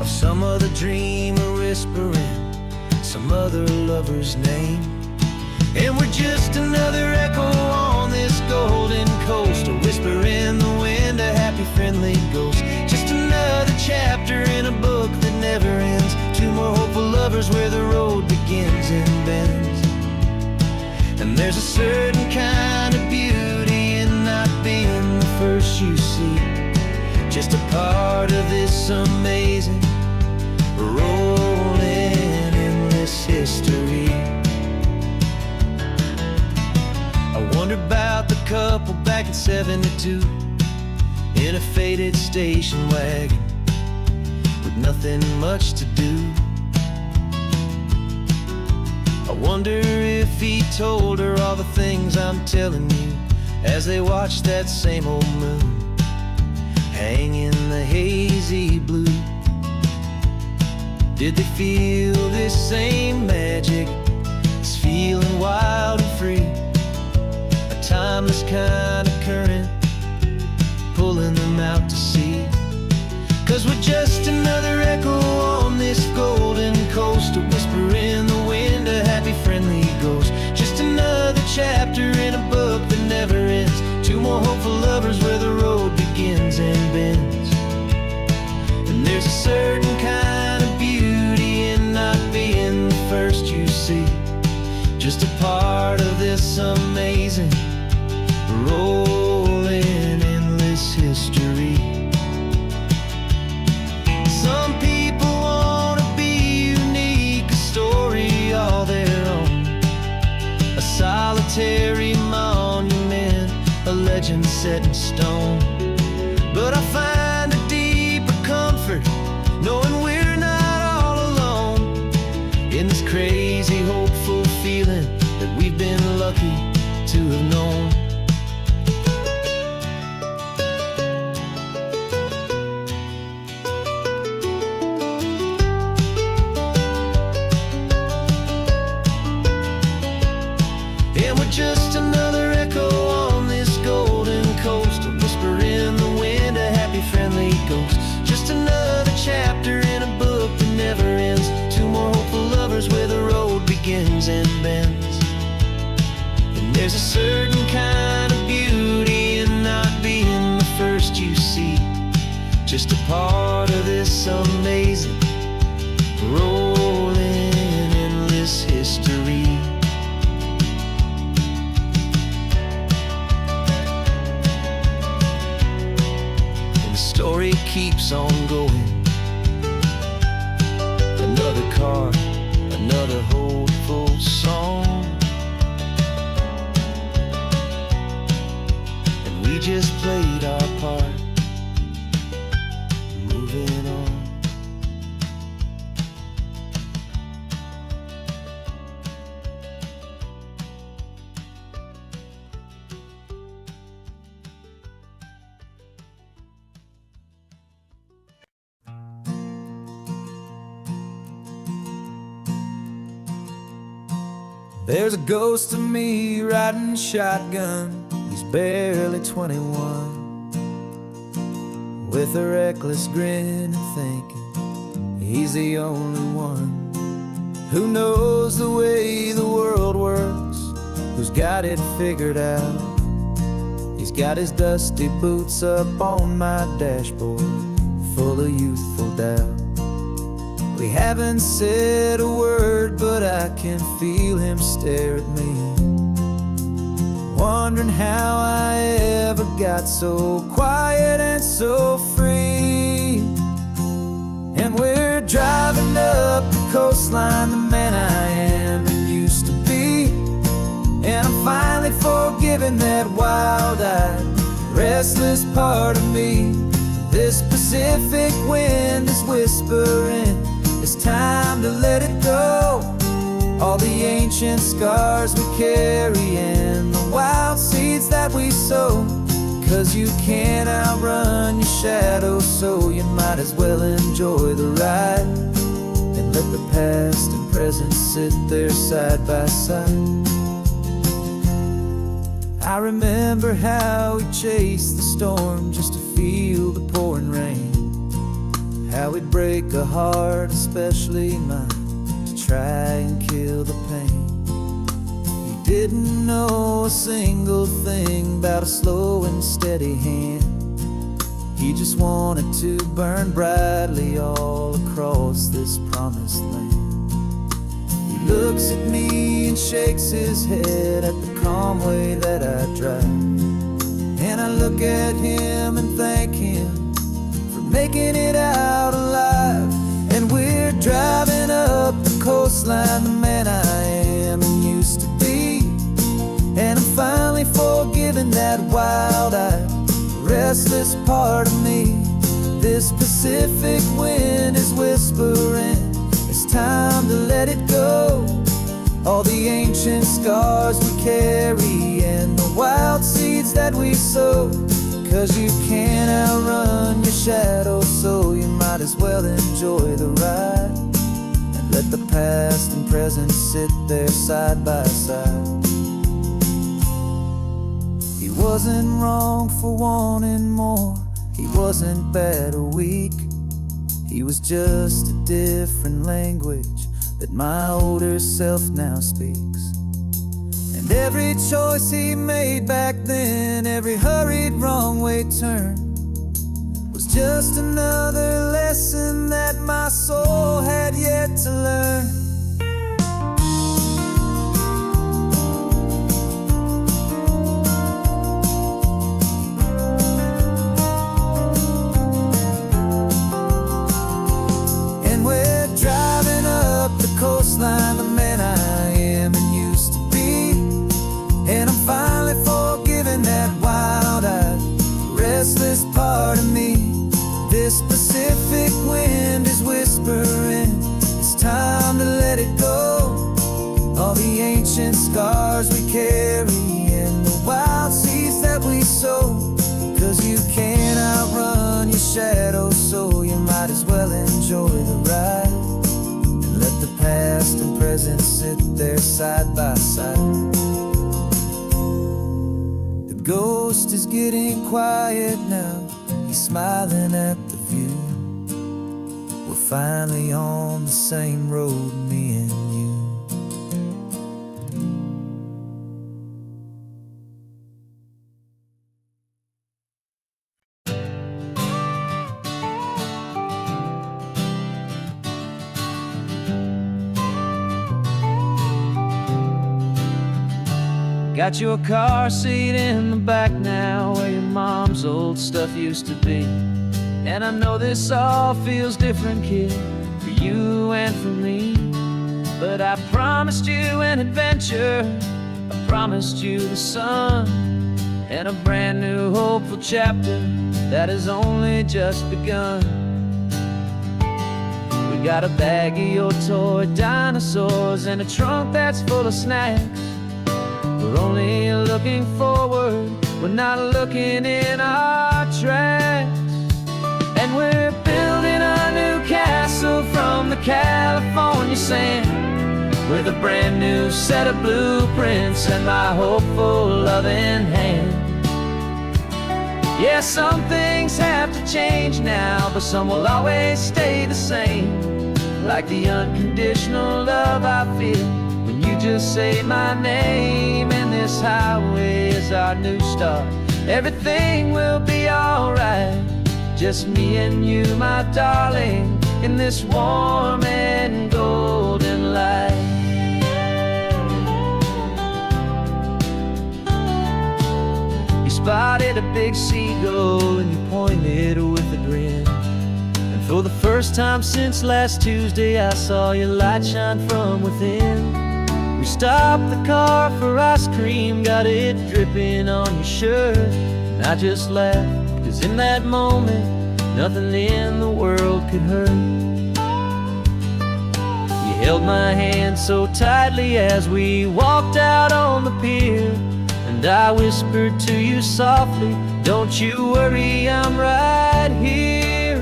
of some other dreamer whispering some other lover's name. And we're just another echo on this golden coast, a whisper in the wind, a happy friendly ghost. Just another chapter in a book that never ends, two more hopeful lovers where the road begins and bends. And there's a certain kind of beauty in not being the first you see, just a part of this amazing rolling endless history. I wonder about the couple back in '72 in a faded station wagon with nothing much to do. I wonder if he told her all the things I'm telling you as they watched that same old moon hang in the hazy blue. Did they feel this same magic, this feeling wild and free, a timeless kind of current pulling them out to sea? 'Cause we're just another echo on this golden coast, a whisper in the wind, a happy friendly ghost. Just another chapter in a book that never ends, two more hopeful lovers where the road begins and bends. And there's a certain kind of beauty in not being the first you see, just a part of this amazing rolling endless history. Some people want to be unique, a story all their own, a solitary monument, a legend set in stone. But I find a deeper comfort knowing we're not all alone in this crazy hopeful feeling that we've been lucky to have known. And we're just another echo on this golden coast, a whisper in the wind, a happy friendly ghost. Just another chapter in a book that never ends, two more hopeful lovers where the road begins and bends. And there's a certain kind of beauty in not being the first you see, just a part of this amazing rolling endless history. Story keeps on going, another card, another hopeful song, and we just played our part, moving on. There's a ghost of me riding shotgun, he's barely 21, with a reckless grin and thinking he's the only one who knows the way the world works, who's got it figured out. He's got his dusty boots up on my dashboard, full of youthful doubt. We haven't said a word, but I can feel him stare at me, wondering how I ever got so quiet and so free. And we're driving up the coastline, the man I am and used to be, and I'm finally forgiving that wild-eyed, restless part of me. This Pacific wind is whispering, it's time to let it go. All the ancient scars we carry and the wild seeds that we sow, 'Cause you can't outrun your shadow, so you might as well enjoy the ride and let the past and present sit there side by side. I remember how we chased the storm just to feel the pouring rain, how we'd break a heart, especially mine, to try and kill the pain. He didn't know a single thing about a slow and steady hand. He just wanted to burn brightly all across this promised land. He looks at me and shakes his head at the calm way that I drive, and I look at him and thank him for making it out alive. And we're driving up the coastline, the man I am and used to be, and I'm finally forgiving that wild-eyed, restless part of me. This Pacific wind is whispering, it's time to let it go. All the ancient scars we carry and the wild seeds that we sow. 'Cause you can't outrun your shadow, so you might as well enjoy the ride and let the past and present sit there side by side. He wasn't wrong for wanting more, he wasn't bad or weak. He was just a different language that my older self now speaks. And every choice he made back then, every hurried wrong way turn, was just another lesson that my soul had yet to learn. Coastline, the man I am and used to be, and I'm finally forgiving that wild-eyed, restless part of me. This Pacific wind is whispering, it's time to let it go. All the ancient scars we carry and the wild seeds that we sow. 'Cause you can't outrun your shadow, so you might as well enjoy the ride. Let the past and present sit there side by side. The ghost is getting quiet now, he's smiling at the view. We're finally on the same road, me and you. Got your car seat in the back now, where your mom's old stuff used to be. And I know this all feels different, kid, for you and for me. But I promised you an adventure, I promised you the sun, and a brand new hopeful chapter that has only just begun. We got a bag of your toy dinosaurs and a trunk that's full of snacks. We're only looking forward, we're not looking in our tracks. And we're building a new castle from the California sand, with a brand new set of blueprints and my hopeful loving hand. Yeah, some things have to change now, but some will always stay the same. Like the unconditional love I feel when you just say my name. And this highway is our new start, everything will be alright. Just me and you, my darling, in this warm and golden light. You spotted a big seagull and you pointed with a grin. And for the first time since last Tuesday, I saw your light shine from within. We stopped the car for ice cream, got it dripping on your shirt. And I just laughed, 'cause in that moment, nothing in the world could hurt. You held my hand so tightly as we walked out on the pier, and I whispered to you softly, Don't you worry, I'm right here.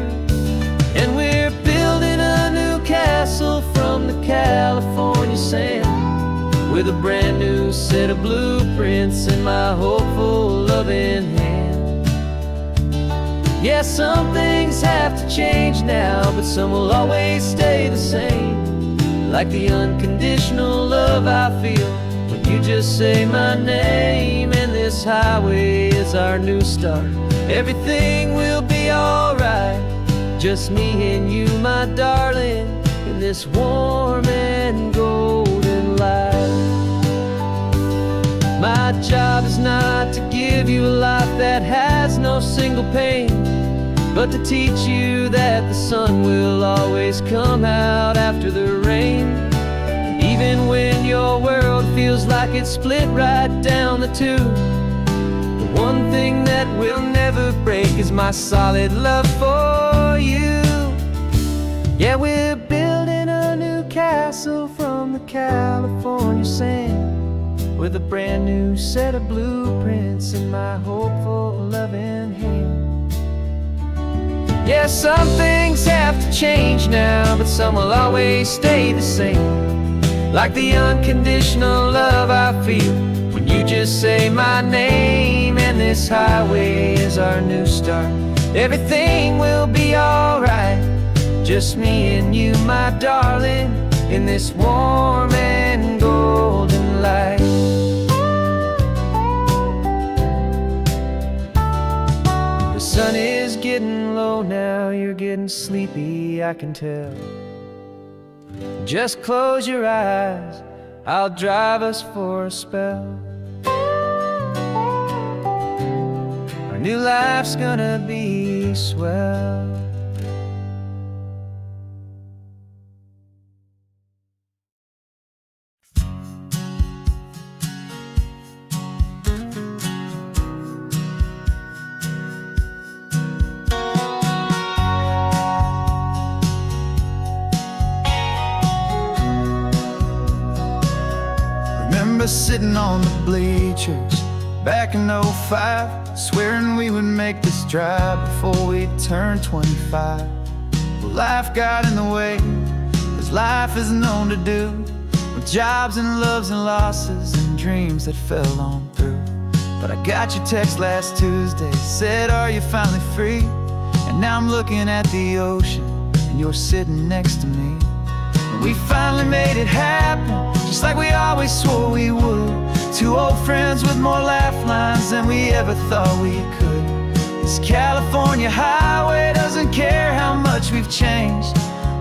And we're building a new castle from the California sand, with a brand new set of blueprints in my hopeful, loving hand. Yeah, some things have to change now, but some will always stay the same, like the unconditional love I feel when you just say my name. And this highway is our new start. Everything will be alright, just me and you, my darling, in this warm and golden light. My job is not to give you a life that has no single pain, but to teach you that the sun will always come out after the rain. And even when your world feels like it's split right down the tube, the one thing that will never break is my solid love for you. Yeah, we're building a new castle from the California sand, with a brand new set of blueprints in my hopeful, loving hand. Yeah, some things have to change now, but some will always stay the same, like the unconditional love I feel when you just say my name. And this highway is our new start. Everything will be alright, just me and you, my darling, in this warm and golden light. The sun is getting low now, you're getting sleepy, I can tell. Just close your eyes, I'll drive us for a spell. Our new life's gonna be swell. Remember sitting on the bleachers back in '05, swearing we would make this drive before we turned 25. Well, life got in the way, as life is known to do, with jobs and loves and losses and dreams that fell on through. But I got your text last Tuesday, said, are you finally free? And now I'm looking at the ocean, and you're sitting next to me. And we finally made it happen, just like we always swore we would. Two old friends with more laugh lines than we ever thought we could. This California highway doesn't care how much we've changed.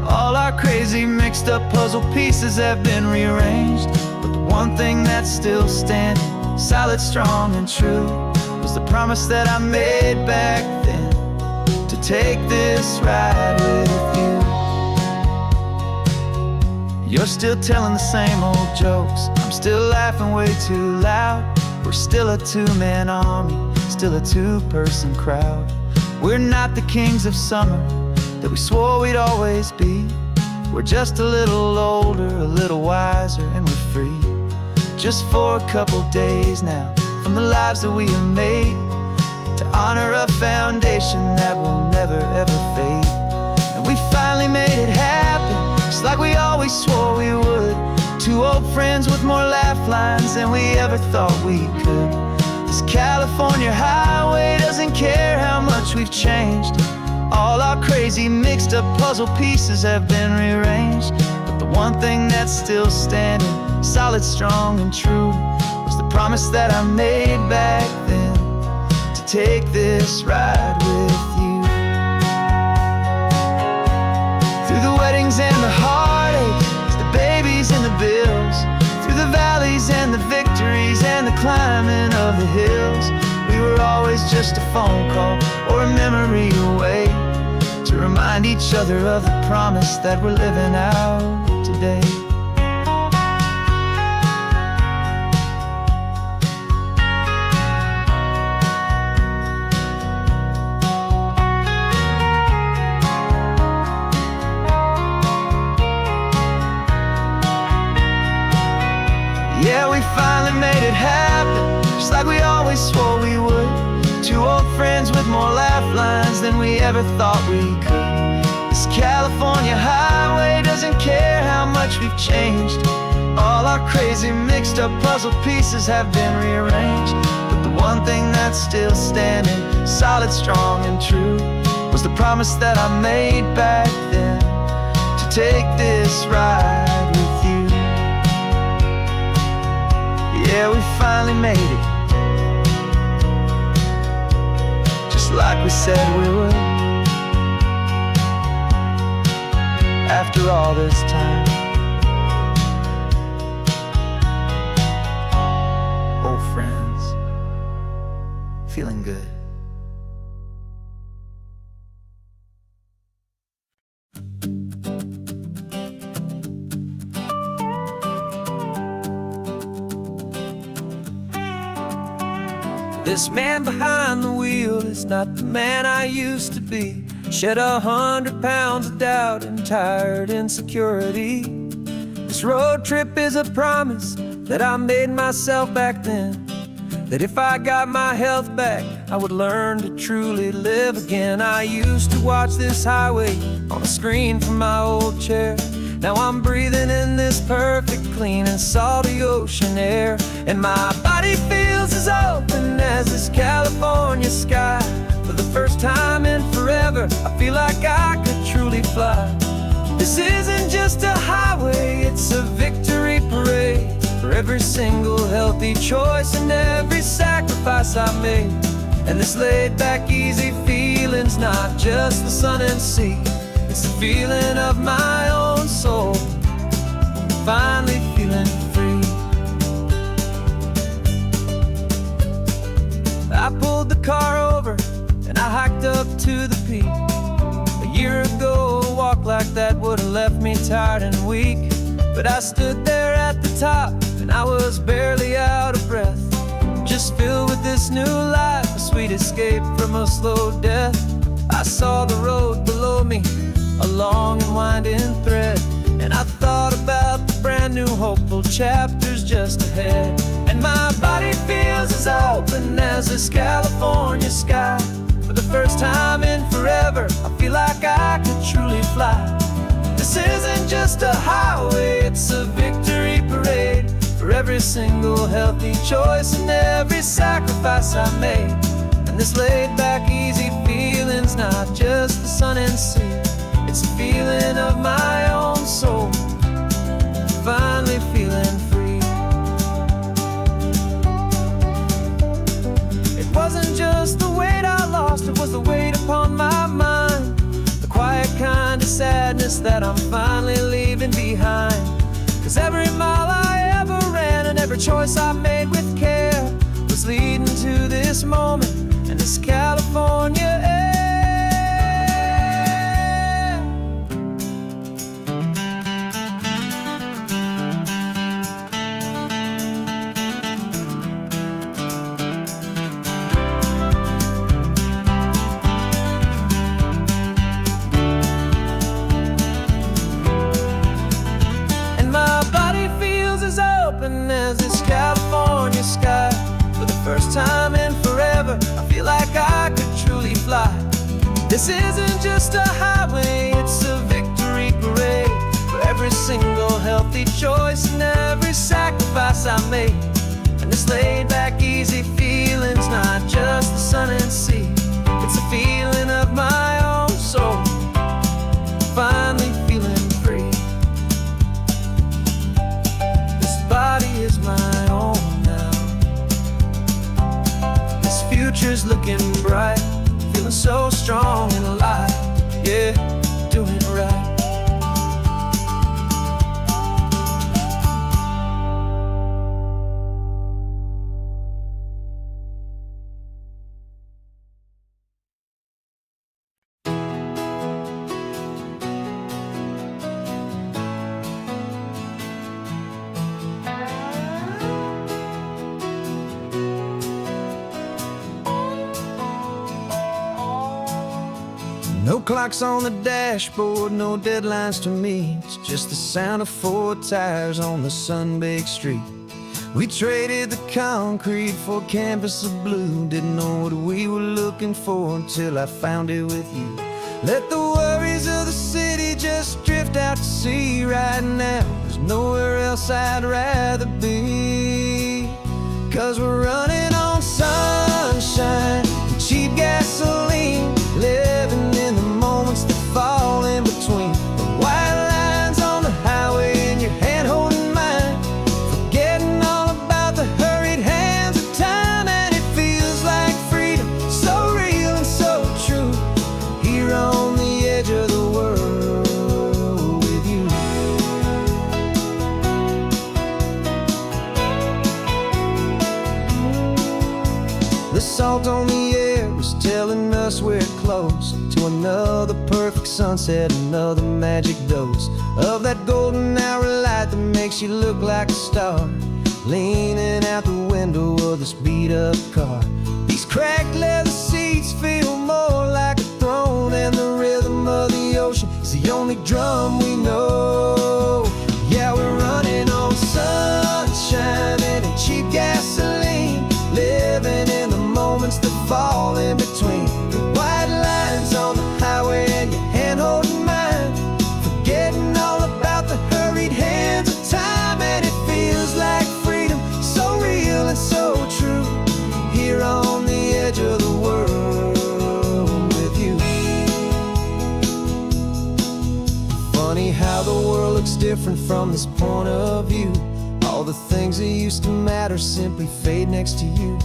All our crazy mixed up puzzle pieces have been rearranged, but the one thing that's still standing, solid, strong, and true, was the promise that I made back then, to take this ride with you. You're still telling the same old jokes, I'm still laughing way too loud. We're still a two-man army, still a two-person crowd. We're not the kings of summer that we swore we'd always be. We're just a little older, a little wiser, and we're free. Just for a couple days now, from the lives that we have made, to honor a foundation that will never ever fade. And we finally made it happen, just like we always swore we would. Two old friends with more laugh lines than we ever thought we could. This California highway doesn't care how much we've changed. All our crazy mixed up puzzle pieces have been rearranged, but the one thing that's still standing, solid, strong, and true, was the promise that I made back then, to take this ride with you. Through the weddings and the heartaches, the babies and the bills, through the valleys and the victories and the climbing of the hills, we were always just a phone call or a memory away, to remind each other of the promise that we're living out today. Yeah, we finally made it happen, just like we always swore we would. Two old friends places than we ever thought we could. This California highway doesn't care how much we've changed. All our crazy mixed up puzzle pieces have been rearranged. But the one thing that's still standing, solid, strong, and true, was the promise that I made back then, to take this ride with you. Yeah, we finally made it, just like we said we would. After all this time, old friends, feeling good. This man behind the wheel is not the man I used to be. Shed 100 pounds of doubt and tired insecurity. This road trip is a promise that I made myself back then, that if I got my health back, I would learn to truly live again. I used to watch this highway on a screen from my old chair. Now I'm breathing in this perfect, clean and salty ocean air, and my body feels as open as this California sky. For the first time in forever, I feel like I could truly fly. This isn't just a highway, it's a victory parade for every single healthy choice and every sacrifice I made. And this laid back, easy feeling's not just the sun and sea, it's the feeling of my own soul, finally feeling free. I pulled the car over and I hiked up to the peak. A year ago, a walk like that would've left me tired and weak. But I stood there at the top and I was barely out of breath, just filled with this new life, a sweet escape from a slow death. I saw the road below me, a long and winding thread, and I thought about the brand new hopeful chapters just ahead. And my body feels as open as this California sky. For the first time in forever, I feel like I could truly fly. This isn't just a highway, it's a victory parade for every single healthy choice and every sacrifice I made. And this laid back, easy feeling's not just the sun and sea, it's a feeling of my own soul, finally feeling free. It wasn't just the weight I lost, it was the weight upon my mind, the quiet kind of sadness that I'm finally leaving behind. 'Cause every mile I ever ran and every choice I made with care was leading to this moment and this California air. As this California sky, for the first time in forever, I feel like I could truly fly. This isn't just a highway, it's a victory parade for every single healthy choice and every sacrifice I made. And this laid back, easy feeling's not just the sun and sea, it's a feeling of my own soul, finally feeling free. Body is my own now. This future's looking bright, feeling so strong and alive. Yeah, doing it right. No clocks on the dashboard, no deadlines to meet, just the sound of 4 tires on the sun-baked street. We traded the concrete for a canvas of blue. Didn't know what we were looking for until I found it with you. Let the worries of the city just drift out to sea. Right now, there's nowhere else I'd rather be. 'Cause we're running on sunshine and cheap gasoline, living in the moments that fall in between. The white lines on the highway and your hand holding mine, forgetting all about the hurried hands of time. And it feels like freedom, so real and so true, here on the edge of the world with you. The salt on the air is telling us we're close to another perfect sunset, another magic dose of that golden hour light that makes you look like a star, leaning out the window of this beat-up car. These cracked leather seats feel more like a throne, and the rhythm of the ocean is the only drum we know. Yeah, we're running on sunshine and cheap gasoline, living in the moments that fall in between. The white lines on the highway and your hand holding mine, forgetting all about the hurried hands of time. And it feels like freedom, so real and so true, here on the edge of the world with you. Funny how the world looks different from this point of view. All the things that used to matter simply fade next to you.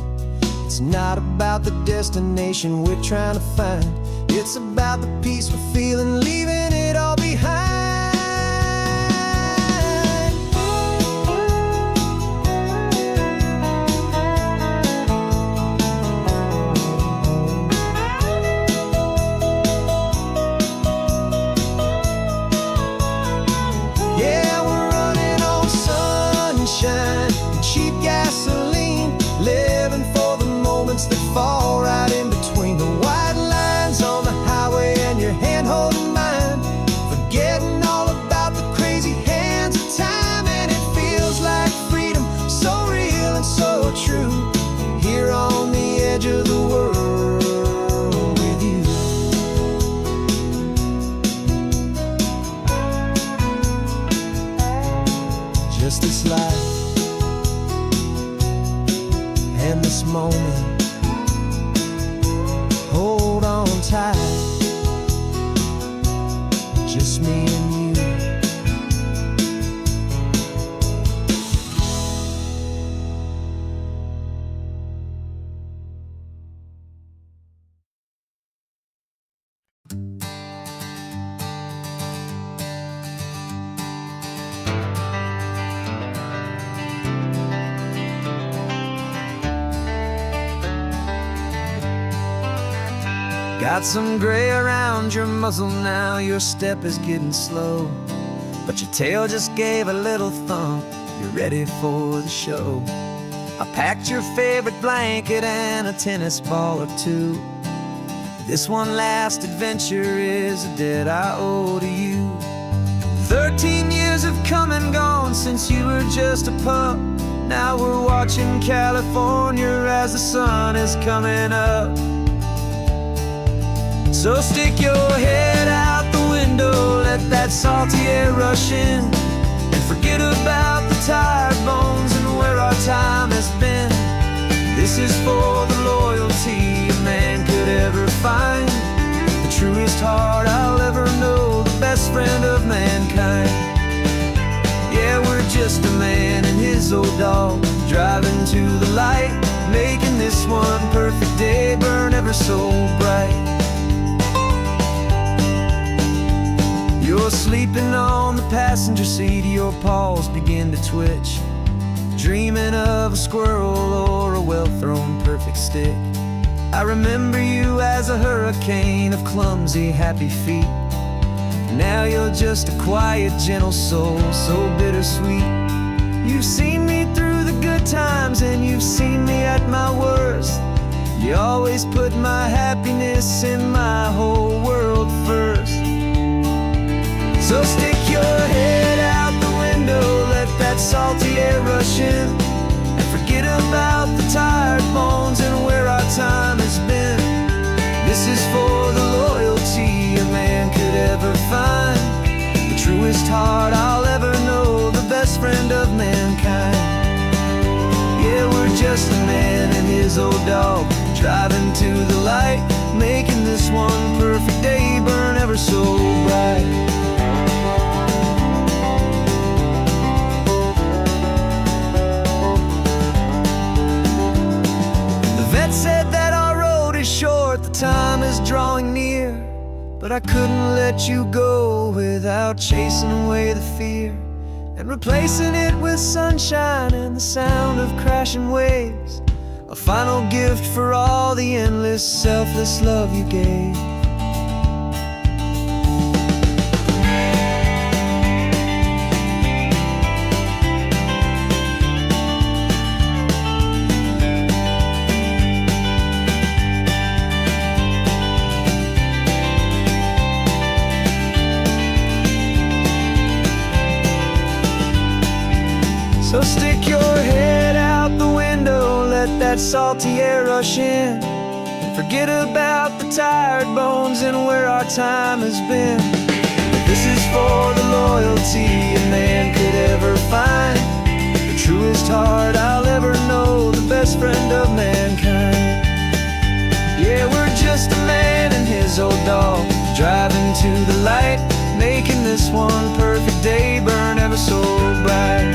It's not about the destination we're trying to find, it's about the peace we're feeling, leaving it all behind. Yeah, we're running on sunshine and cheap gasoline, living for the moments that fall right in between. The white lines on the highway and your hand holding mine, forgetting all about the crazy hands of time. And it feels like freedom, so real and so true, here on the edge of the world with you. Just this life and this moment, hold on tight, just me and you. Got some gray around your muzzle now, your step is getting slow, but your tail just gave a little thump, you're ready for the show. I packed your favorite blanket and a tennis ball or two. This one last adventure is a debt I owe to you. 13 years have come and gone since you were just a pup. Now we're watching California as the sun is coming up. So stick your head out the window, let that salty air rush in, and forget about the tired bones and where our time has been. This is for the loyalty a man could ever find, the truest heart I'll ever know, the best friend of mankind. Yeah, we're just a man and his old dog, driving to the light, making this one perfect day burn ever so bright. You're sleeping on the passenger seat, your paws begin to twitch, dreaming of a squirrel or a well-thrown perfect stick. I remember you as a hurricane of clumsy, happy feet. Now you're just a quiet, gentle soul, so bittersweet. You've seen me through the good times and you've seen me at my worst. You always put my happiness in my whole world first. So stick your head out the window, let that salty air rush in, truest heart I'll ever know, the best friend of mankind. Yeah, we're just a man and his old dog, driving to the light, making this one perfect day burn ever so bright. The vet said that our road is short, the time is drawing near, but I couldn't let you go without chasing away the fear and replacing it with sunshine and the sound of crashing waves, a final gift for all the endless, selfless love you gave. So stick your head out the window, let that salty air rush in, and forget about the tired bones and where our time has been. This is for the loyalty a man could ever find, the truest heart I'll ever know, the best friend of mankind. Yeah, we're just a man and his old dog, driving to the light, making this one perfect day burn ever so bright.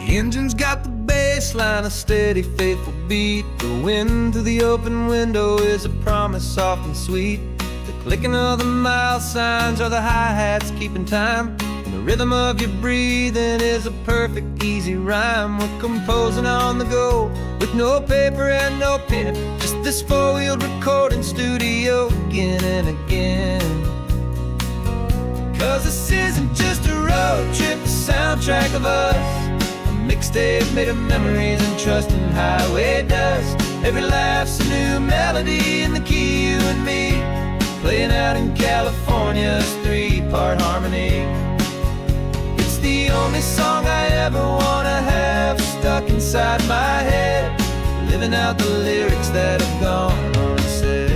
The engine's got the bass line, a steady, faithful beat. The wind through the open window is a promise soft and sweet. The clicking of the mile signs are the hi-hats keeping time, and the rhythm of your breathing is a perfect, easy rhyme. We're composing on the go with no paper and no pen, just this four-wheeled recording studio again and again. 'Cause this isn't just a road trip, the soundtrack of us, mixtape made of memories and trust in highway dust. Every laugh's a new melody in the key, you and me, playing out in California's three-part harmony. It's the only song I ever wanna have stuck inside my head, living out the lyrics that have gone unsaid.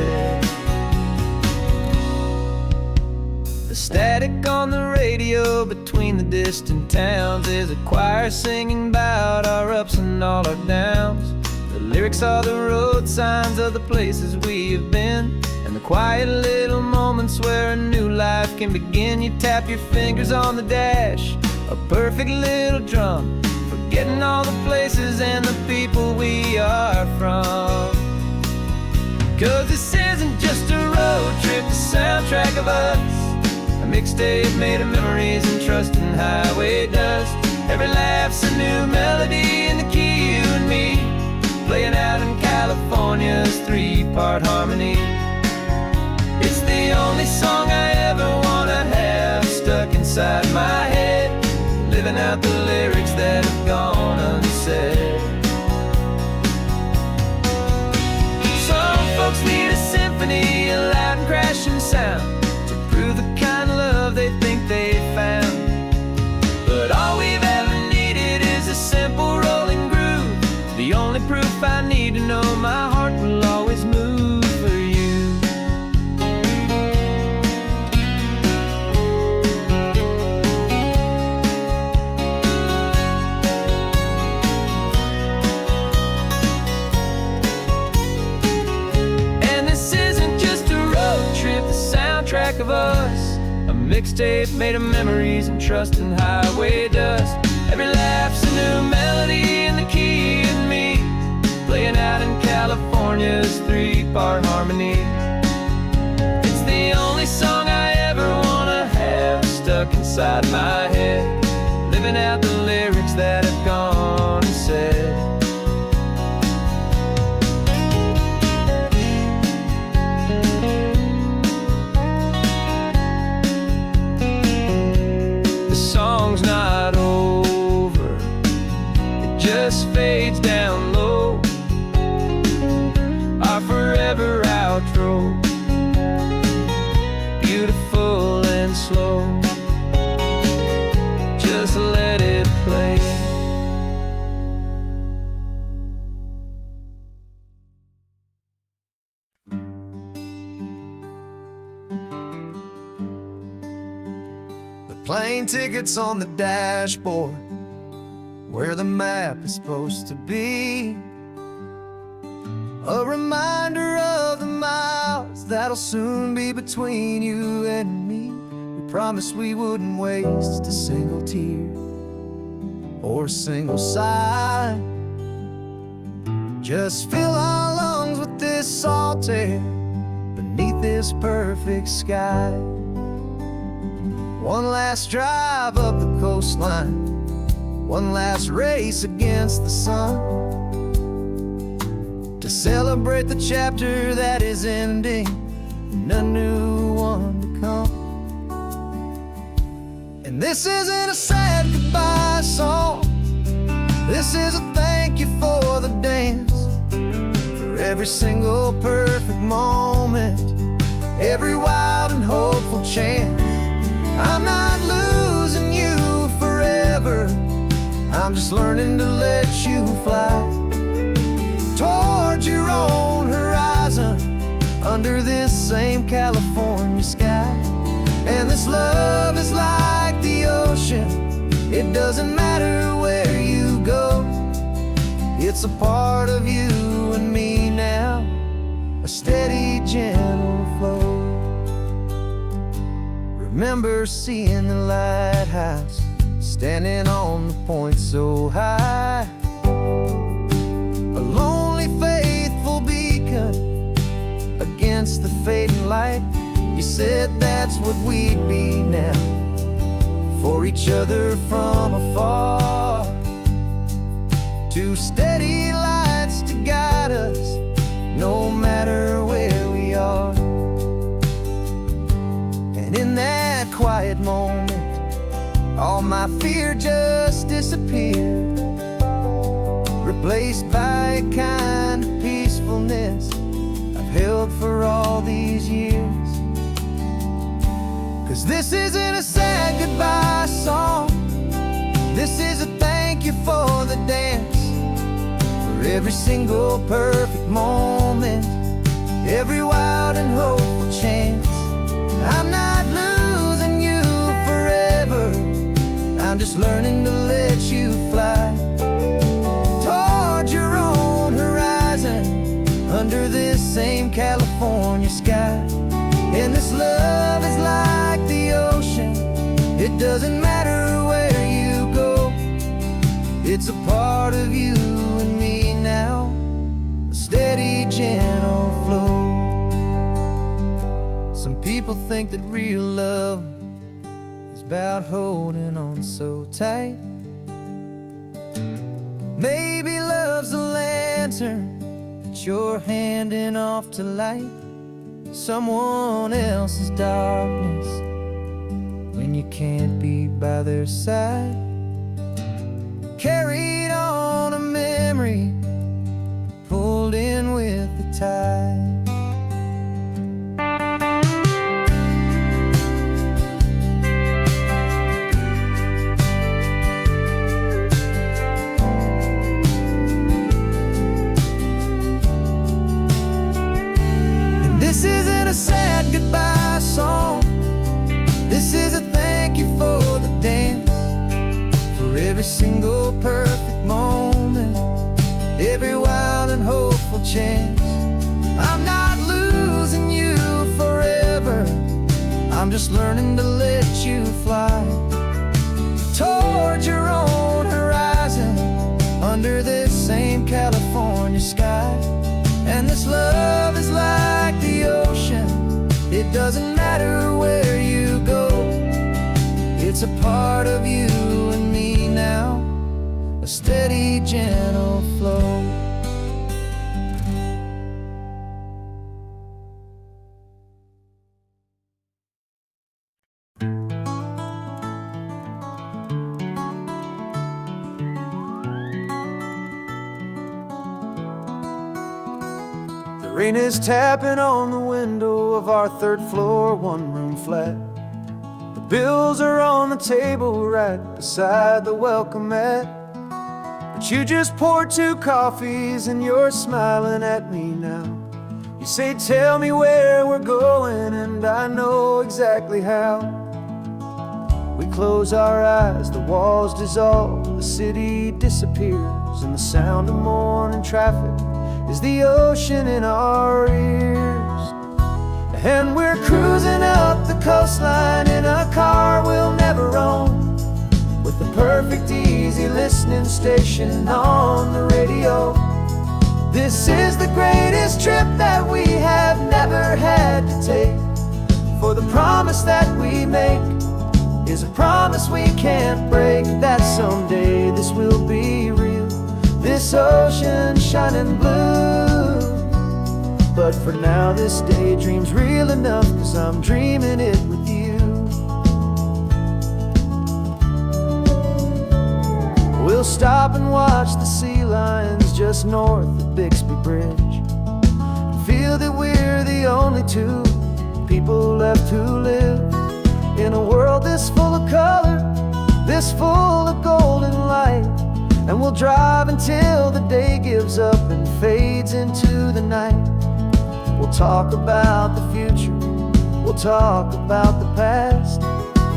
The static on the radio between the distant towns is a choir singing about our ups and all our downs. The lyrics are the road signs of the places we have been, and the quiet little moments where a new life can begin. You tap your fingers on the dash, a perfect little drum, forgetting all the places and the people we are from. 'Cause this isn't just a road trip, the soundtrack of us, mixtape made of memories and trust in highway dust. Every laugh's a new melody in the key, you and me, playing out in California's three-part harmony. It's the only song I ever wanna have stuck inside my head, living out the lyrics that have gone unsaid. Some folks need a symphony, a loud and crashing sound, the kind of love they think they found. But all we've ever needed is a simple rolling groove, the only proof I need to know my heart will always move for you. And this isn't just a road trip, the soundtrack of us, a mixtape made of memories and trust in highway dust. Every laugh's a new melody in the key, and me, playing out in California's three-part harmony. It's the only song I ever wanna have stuck inside my head, living out the lyrics that have gone unsaid. Song's not over, it just fades down low. Our forever plane tickets on the dashboard, where the map is supposed to be. A reminder of the miles that'll soon be between you and me. We promised we wouldn't waste a single tear or a single sigh. Just fill our lungs with this salt air beneath this perfect sky. One last drive up the coastline, one last race against the sun, to celebrate the chapter that is ending and a new one to come. And this isn't a sad goodbye song, this is a thank you for the dance, for every single perfect moment, every wild and hopeful chance. I'm not losing you forever, I'm just learning to let you fly towards your own horizon, under this same California sky. And this love is like the ocean, it doesn't matter where you go, it's a part of you and me now, a steady, gentle flow. Remember seeing the lighthouse, standing on the point so high, a lonely, faithful beacon against the fading light. You said that's what we'd be now, for each other from afar. Two steady lights to guide us, no matter where we are. And in that quiet moment, all my fear just disappeared, replaced by a kind of peacefulness I've held for all these years. 'Cause this isn't a sad goodbye song, this is a thank you for the dance, for every single perfect moment, every wild and hopeful chance. I'm not losing you forever, I'm just learning to let you fly towards your own horizon, under this same California sky. And this love is like the ocean, it doesn't matter where you go, it's a part of you and me now, a steady, gentle flow. Some people think that real love is about holding on so tight. Maybe love's a lantern that you're handing off to light someone else's darkness when you can't be by their side. Carried on a memory, pulled in with the tide. This isn't a sad goodbye song, this is a thank you for the dance, for every single perfect moment, every wild and hopeful chance. I'm not losing you forever, I'm just learning to let you fly towards your own horizon, under this same California sky. And this love is like the ocean, it doesn't matter where you go, it's a part of you and me now, a steady, gentle flow. The rain is tapping on the window of our third floor, one-room flat. The bills are on the table right beside the welcome mat. But you just poured 2 coffees and you're smiling at me now. You say, tell me where we're going, and I know exactly how. We close our eyes, the walls dissolve, the city disappears, and the sound of morning traffic is the ocean in our ears. And we're cruising up the coastline in a car we'll never own, with the perfect easy listening station on the radio. This is the greatest trip that we have never had to take, for the promise that we make is a promise we can't break, that someday this will be real, this ocean shining blue. But for now this daydream's real enough, 'cause I'm dreaming it with you. We'll stop and watch the sea lions just north of Bixby Bridge, and feel that we're the only two people left who live in a world this full of color, this full of golden light. And we'll drive until the day gives up and fades into the night. We'll talk about the future, we'll talk about the past,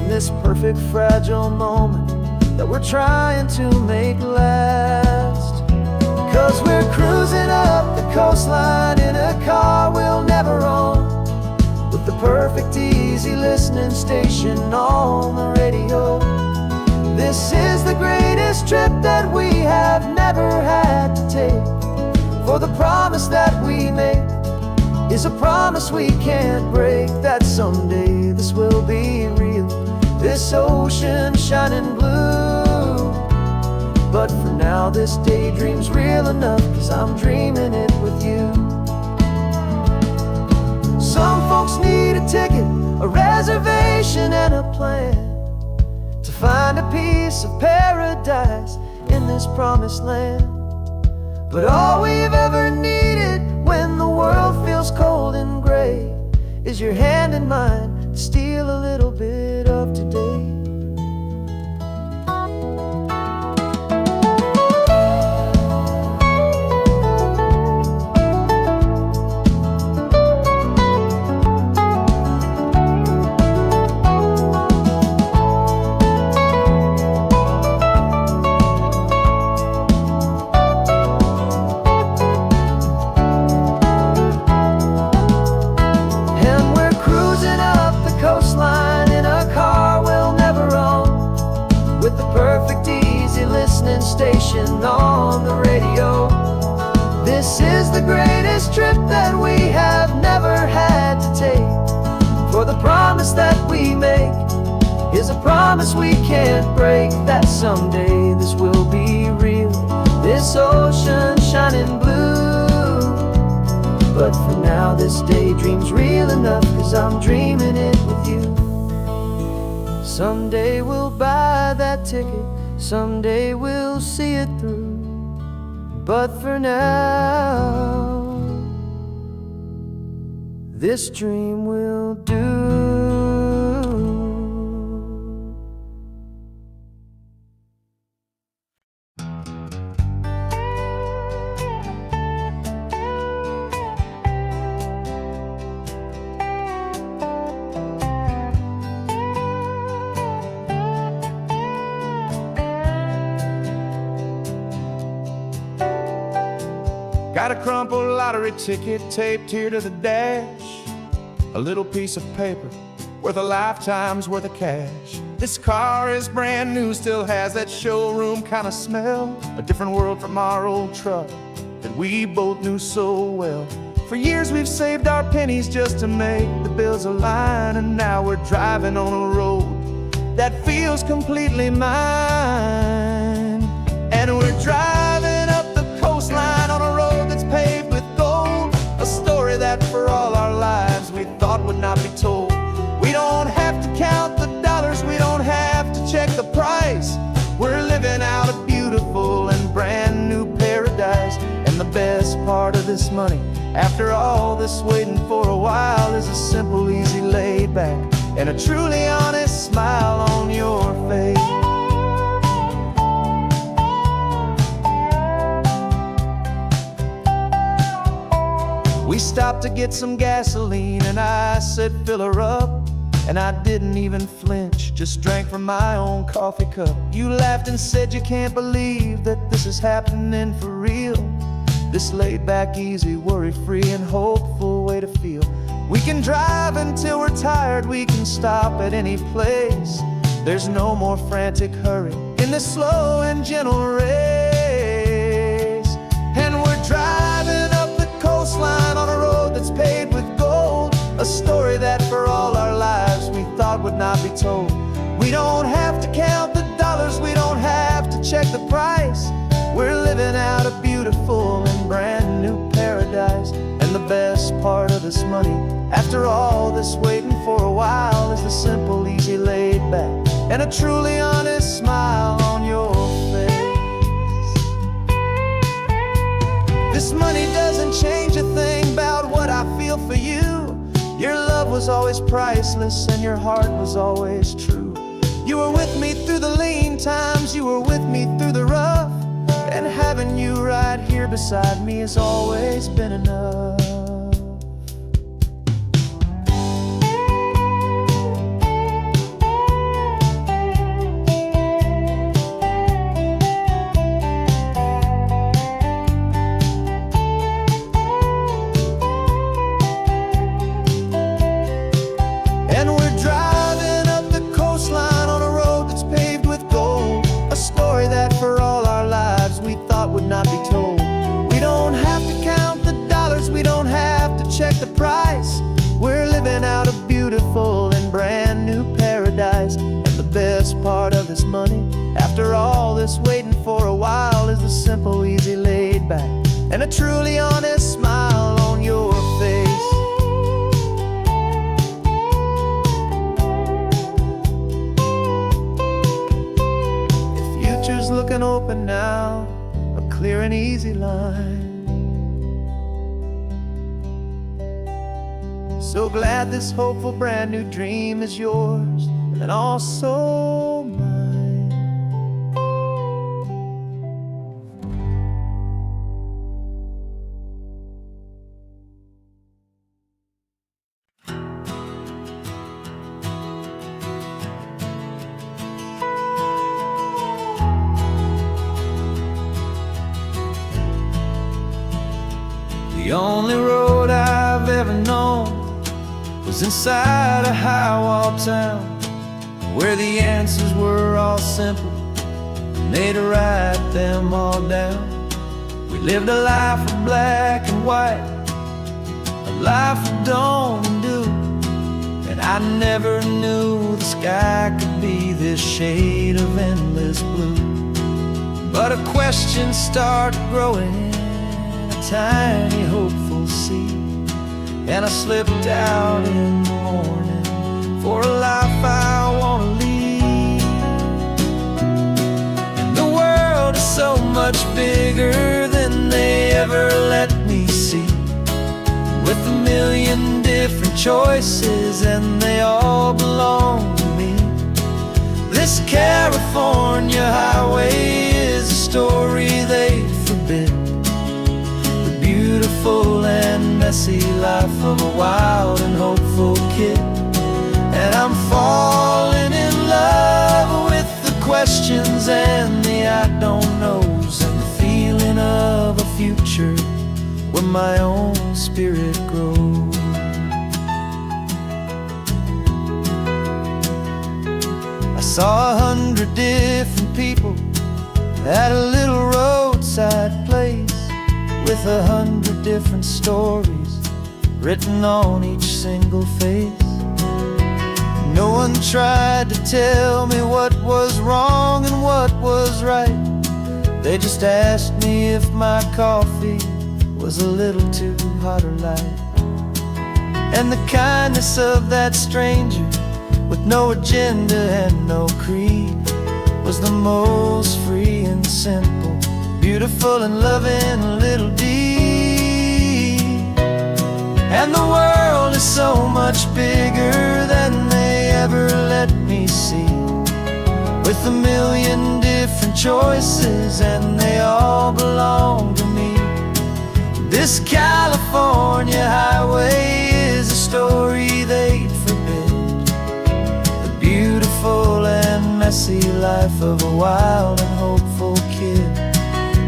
in this perfect fragile moment that we're trying to make last. 'Cause we're cruising up the coastline in a car we'll never own, with the perfect easy listening station on the radio. This is the greatest trip that we have never had to take, for the promise that we make is a promise we can't break, that someday this will be real, this ocean shining blue. But for now this daydream's real enough, 'cause I'm dreaming it with you. Some folks need a ticket, a reservation and a plan to find a piece of paradise in this promised land. But all we've ever needed when the world feels cold and gray is your hand in mine to steal a little bit of today. Station on the radio. This is the greatest trip that we have never had to take, for the promise that we make is a promise we can't break, that someday this will be real, this ocean shining blue. But for now this daydream's real enough, 'cause I'm dreaming it with you. Someday we'll buy that ticket, someday we'll see it through, but for now this dream will do. Got a crumpled lottery ticket taped here to the dash, a little piece of paper worth a lifetime's worth of cash. This car is brand new, still has that showroom kind of smell, a different world from our old truck that we both knew so well. For years we've saved our pennies just to make the bills align, and now we're driving on a road that feels completely mine. And we're driving up the coastline on a road that's paved with gold, a story that for all our lives we thought would not be told. We don't have to count the dollars, we don't have to check the price. We're living out a beautiful and brand new paradise. And the best part of this money, after all this waiting for a while, is a simple, easy, laid back and a truly honest smile on your face. We stopped to get some gasoline and I said fill her up. and I didn't even flinch, just drank from my own coffee cup. You laughed and said you can't believe that this is happening for real. This laid back, easy, worry-free and hopeful way to feel. We can drive until we're tired, we can stop at any place. There's no more frantic hurry in this slow and gentle race. And we're driving up the coastline on a road that's paved with gold, a story that for all our lives we thought would not be told. We don't have to count the dollars, we don't have to check the price. We're living out a beautiful and brand new paradise. And the best part of this money, after all this waiting for a while, is the simple, easy, laid back, and a truly honest smile on your face. This money doesn't change a thing about what I feel for you. Your love was always priceless and your heart was always true. You were with me through the lean times, you were with me through the rough, and having you right here beside me has always been enough. Not be told. We don't have to count the dollars, we don't have to check the price. We're living out a beautiful and brand new paradise. And the best part of this money, after all this waiting for a while, is the simple, easy, laid back, and a truly honest smile on your face. The future's looking open now, clear and easy line. So glad this hopeful brand new dream is yours and also mine. The only road I've ever known was inside a high-wall town, where the answers were all simple, and they'd write them all down. We lived a life of black and white, a life of dawn and dew, and I never knew the sky could be this shade of endless blue. But a question started growing, tiny hopeful seed, and I slipped out in the morning for a life I want to lead. And the world is so much bigger than they ever let me see, with a million different choices and they all belong to me. This California highway is a story they forbid, beautiful and messy life of a wild and hopeful kid. And I'm falling in love with the questions and the I don't knows, and the feeling of a future where my own spirit grows. I saw 100 different people at a little roadside place, with 100 different stories written on each single face. No one tried to tell me what was wrong and what was right. They just asked me if my coffee was a little too hot or light. And the kindness of that stranger, with no agenda and no creed, was the most free and simple, beautiful and loving little deed. And the world is so much bigger than they ever let me see, with a million different choices and they all belong to me. This California highway is a story they'd forbid, messy life of a wild and hopeful kid.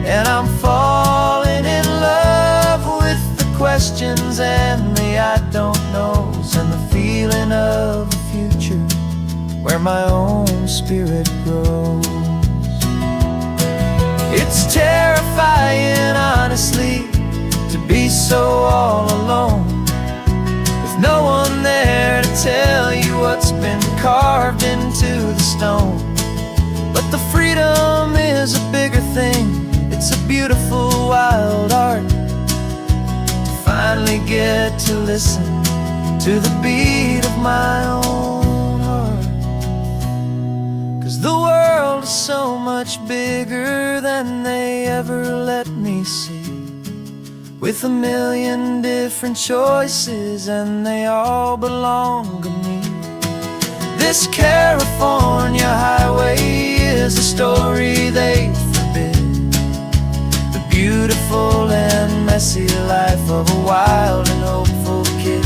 And I'm falling in love with the questions and the I don't knows, and the feeling of a future where my own spirit grows. It's terrifying, honestly, to be so all alone, with no one there to tell you what's been carved into the stone. But the freedom is a bigger thing. It's a beautiful wild art to finally get to listen to the beat of my own heart. 'Cause the world is so much bigger than they ever let me see, with a million different choices and they all belong to me. This California highway is a story they forbid, the beautiful and messy life of a wild and hopeful kid.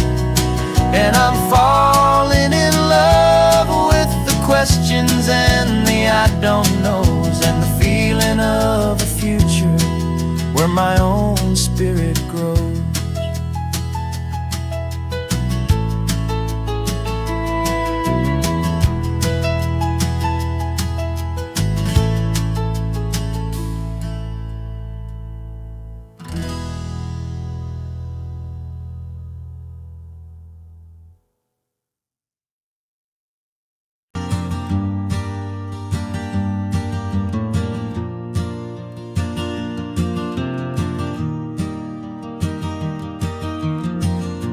And I'm falling in love with the questions and the I don't knows, and the feeling of a future where my own spirit grows.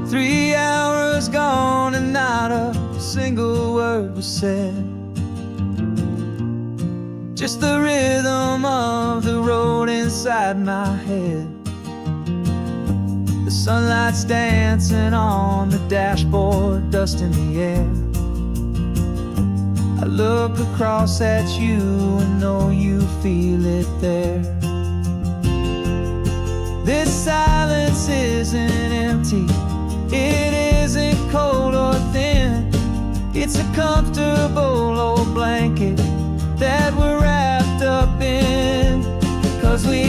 Three hours gone and not a single word was said. Just the rhythm of the road inside my head. The sunlight's dancing on the dashboard, dust in the air. I look across at you and know you feel it there. This silence isn't empty, it isn't cold or thin. It's a comfortable old blanket that we're wrapped up in. 'Cause we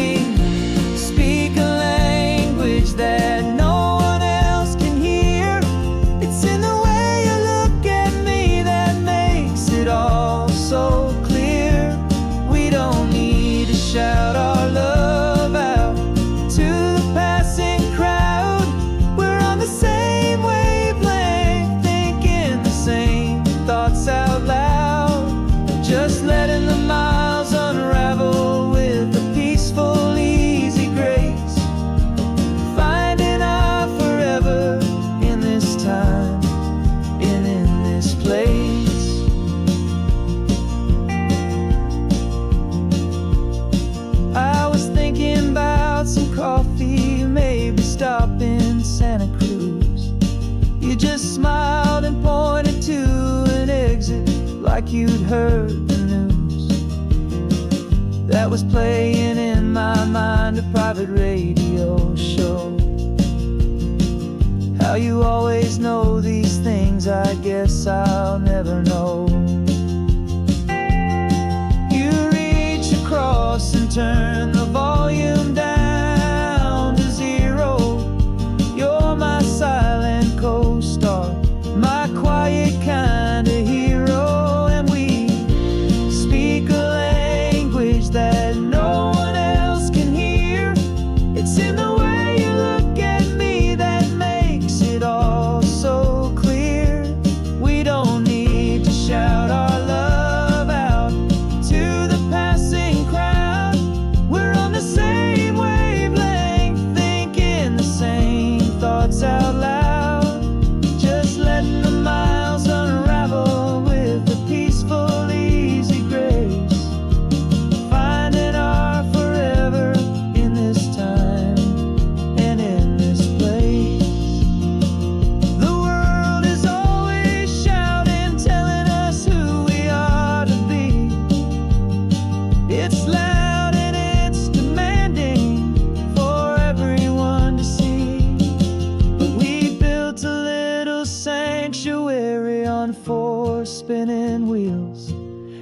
speak a language that no one else can hear. It's in the way you look at me that makes it all so clear. We don't need to shout our love out to the passing crowd. We're on the same wavelength, thinking the same thoughts out loud. Just letting the miles unravel with a peaceful, easy grace. Finding our forever in this time and in this place. I was thinking about some coffee, maybe stop in Santa Cruz. You just smiled and pointed to an exit like you'd heard the news. That was playing in my mind, a private radio show. How you always know these things, I guess I'll never know. You reach across and turn the volume down to zero. You're my silent co-star, my quiet kind of hero. And we speak a language that no one else can hear. It's in the way you look at me that makes it all so clear. We don't need to shout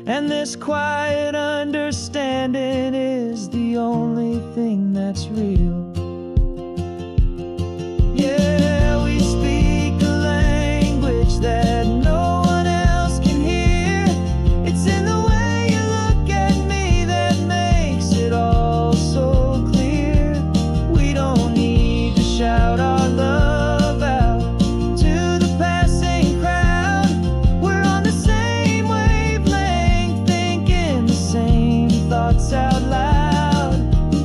And this quiet understanding is the only thing that's real. Yeah, we speak a language that no one else can hear. It's in the way you look at me that makes it all so clear. We don't need to shout our love out to the passing crowd. We're on the same wavelength, thinking the same thoughts out loud.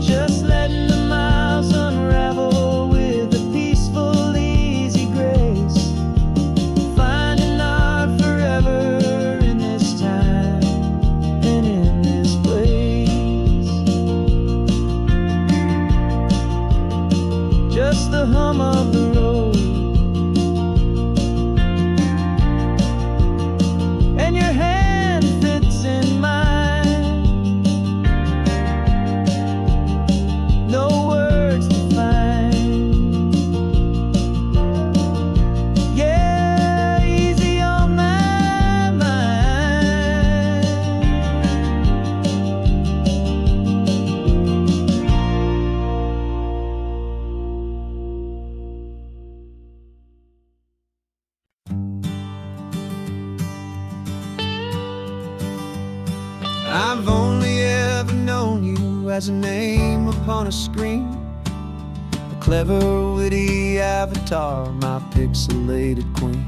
Just letting the miles unravel with a peaceful, easy grace. Finding our forever in this time and in this place. Just the hum of the road and your hand fits in mine. No words to find. Yeah, easy on my mind. I've only ever known you as a name upon a screen, a clever, witty avatar, my pixelated queen.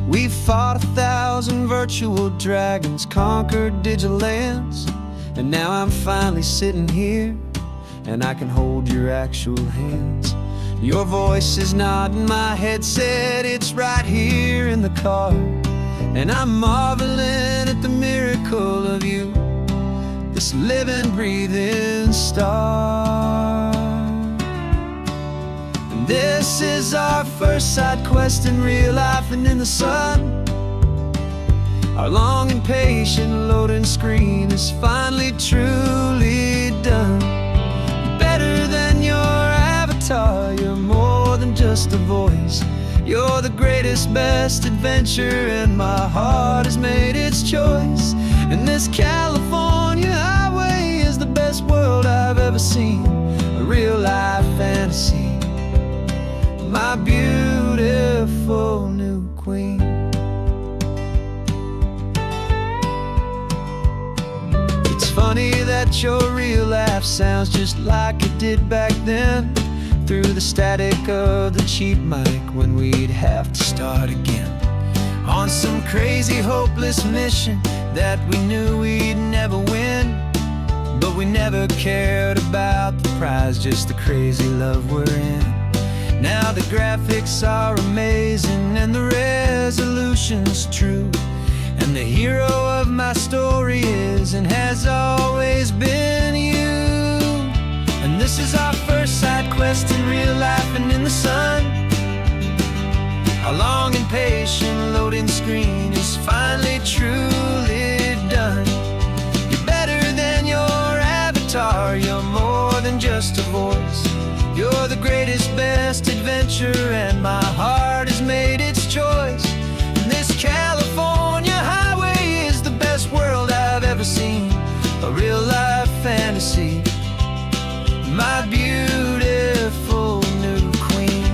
We've fought 1,000 virtual dragons, conquered digital lands, and now I'm finally sitting here, and I can hold your actual hands. Your voice is not in my headset, it's right here in the car. And I'm marveling at the miracle of you, this living, breathing star. And this is our first side quest in real life and in the sun. Our long and patient loading screen is finally truly done. Better than your avatar, you're more than just a voice. You're the greatest, best adventure, and my heart has made its choice. And this California highway is the best world I've ever seen, a real-life fantasy, my beautiful new queen. It's funny that your real life sounds just like it did back then, through the static of the cheap mic when we'd have to start again on some crazy, hopeless mission that we knew we'd never win. But we never cared about the prize, just the crazy love we're in. Now the graphics are amazing and the resolution's true, and the hero of my story is and has always been you. And this is our first side quest in real life and in the sun. Our long and patient loading screen is finally truly done. You're better than your avatar, you're more than just a voice. You're the greatest, best adventure, and my heart has made its choice. And this California highway is the best world I've ever seen, a real-life fantasy, my beautiful new queen.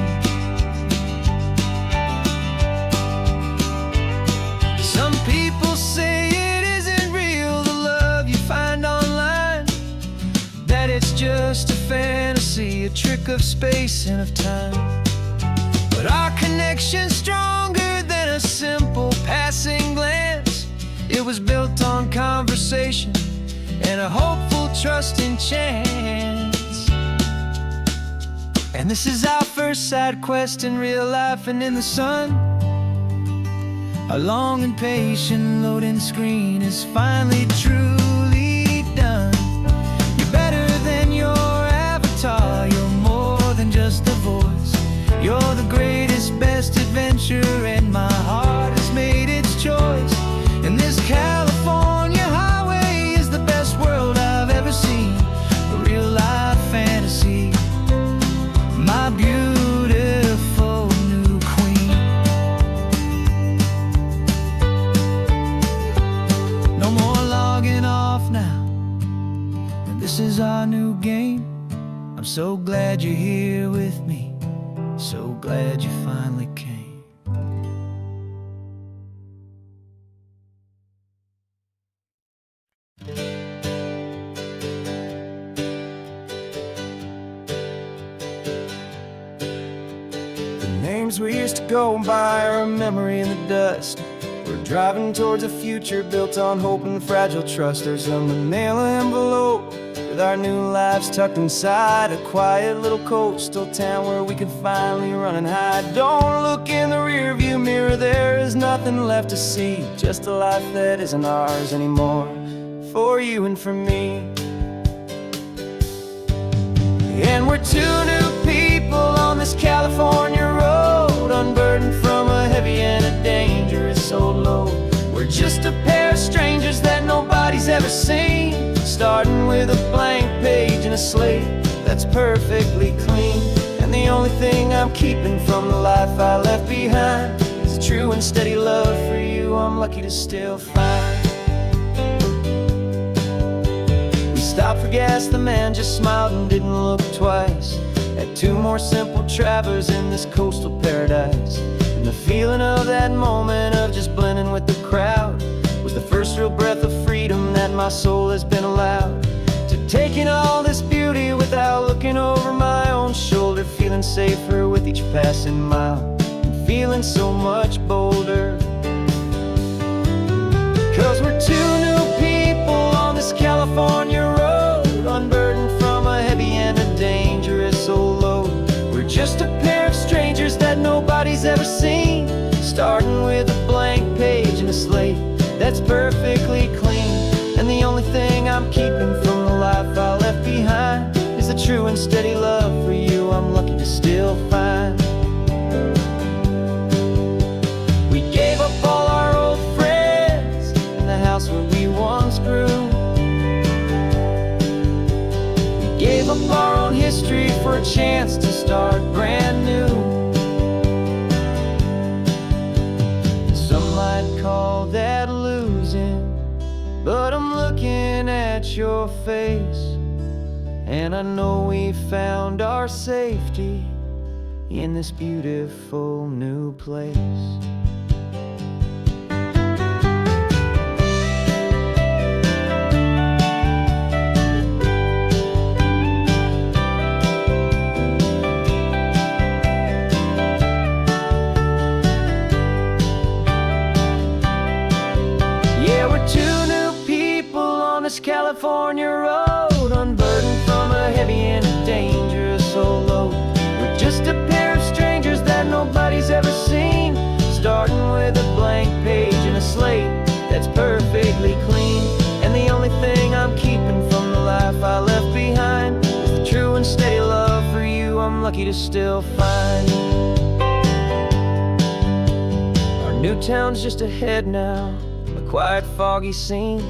Some people say it isn't real, the love you find online, that it's just a fantasy, a trick of space and of time. But our connection's stronger than a simple passing glance. It was built on conversation and a hopeful, trusting chance. And this is our first side quest in real life and in the sun. Our long and patient loading screen is finally truly done. You're better than your avatar, you're more than just a voice. You're the greatest, best adventure, and my heart has made its choice. And this California highway is the best world I've ever seen, a real-life fantasy, my beautiful new queen. No more here with me. So glad you finally came. The names we used to go by are a memory in the dust. We're driving towards a future built on hope and fragile trust. There's a manila envelope with our new lives tucked inside, a quiet little coastal town where we can finally run and hide. Don't look in the rearview mirror, there is nothing left to see, just a life that isn't ours anymore, for you and for me. And we're two new people on this California road, unburdened from a heavy and a dangerous old load. We're just a pair of strangers that nobody's ever seen, starting with a blank page and a slate that's perfectly clean. And the only thing I'm keeping from the life I left behind is a true and steady love for you I'm lucky to still find. We stopped for gas, the man just smiled and didn't look twice. Had two more simple travelers in this coastal paradise. And the feeling of that moment of just blending with the crowd was the first real breath of freedom that my soul has been allowed to take in all this beauty without looking over my own shoulder, feeling safer with each passing mile and feeling so much bolder. Cause we're two new people on this California road, unburdened from a heavy and a dangerous old load. We're just a pair of strangers that nobody's ever seen, starting with a blank page and a slate that's perfectly clean. And the only thing I'm keeping from the life I left behind is a true and steady love for you I'm lucky to still find. We gave up all our old friends and the house where we once grew. We gave up our own history for a chance to start brand new. Some might call that losing, but I'm looking at your face, and I know we found our safety in this beautiful new place. Yeah, we're two new people on this California road, unburdened from a heavy and a dangerous old load. We're just a pair of strangers that nobody's ever seen, starting with a blank page and a slate that's perfectly clean. And the only thing I'm keeping from the life I left behind is the true and steady love for you I'm lucky to still find. Our new town's just ahead now, a quiet, foggy scene.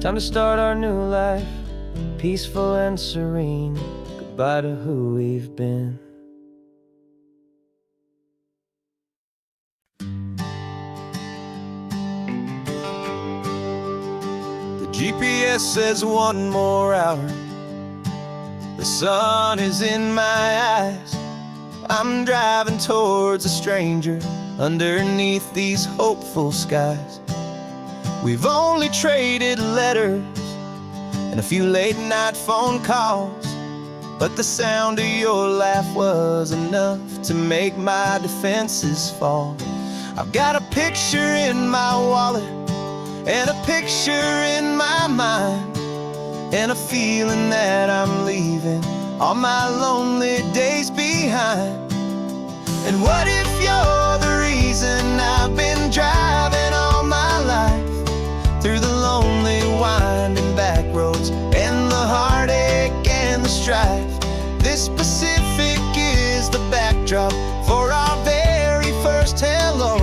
Time to start our new life, peaceful and serene. Goodbye to who we've been. The GPS says one more hour. The sun is in my eyes. I'm driving towards a stranger underneath these hopeful skies. We've only traded letters and a few late night phone calls, but the sound of your laugh was enough to make my defenses fall. I've got a picture in my wallet and a picture in my mind, and a feeling that I'm leaving all my lonely days behind. And what if you're the reason I've been driving all my life, through the lonely winding back roads and the heartache and the strife? This Pacific is the backdrop for our very first hello,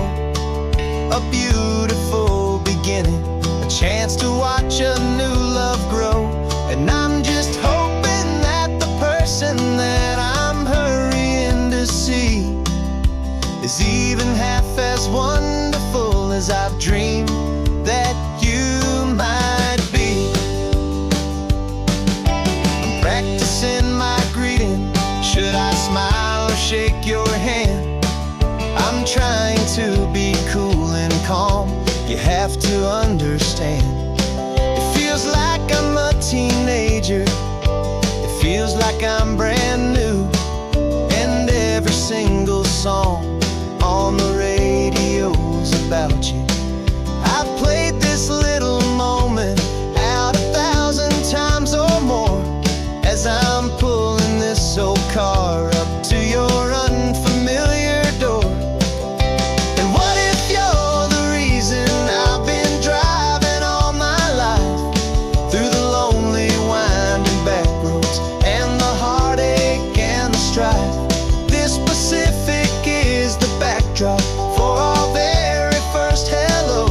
a beautiful beginning, a chance to watch a new love grow. And I'm just hoping that the person that I'm hurrying to see is even half as wonderful as I've dreamed that you might be. I'm practicing my greeting. Should I smile I'm brand new. And every single song on the radio's about you. I've played this little moment out 1,000 times or more as I'm pulling this old car up to your unfamiliar door. And what if you're the reason I've been driving all my life through the lonely winding back roads and the heartache and the strife? This Pacific is the backdrop for our very first hello.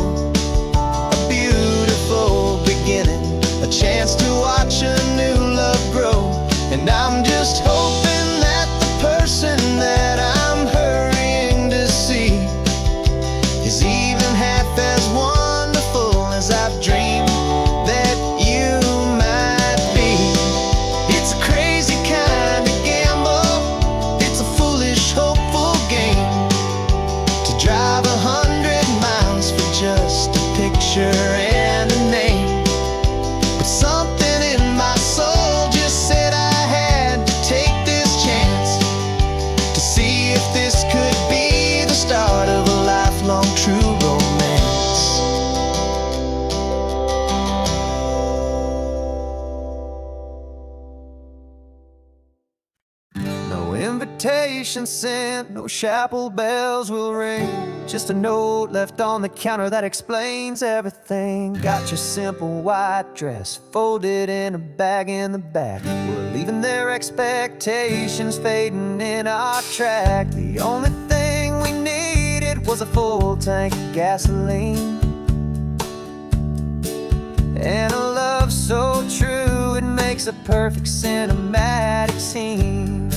A beautiful beginning, a chance to watch a new love grow. And I'm just hoping that the person that I'm hurrying to see is even half as wonderful as I've dreamed that you might be. It's a crazy kind of gamble, it's a foolish, hopeful game to drive 100 miles for just a picture and a name. But something in my soul just said I had to take this chance to see if this could be the start of a lifelong true romance. No invitation sent, no chapel bells will ring. Just a note left on the counter that explains everything. Got your simple white dress folded in a bag in the back. We're leaving their expectations fading in our track. The only thing we needed was a full tank of gasoline and a love so true it makes a perfect cinematic scene.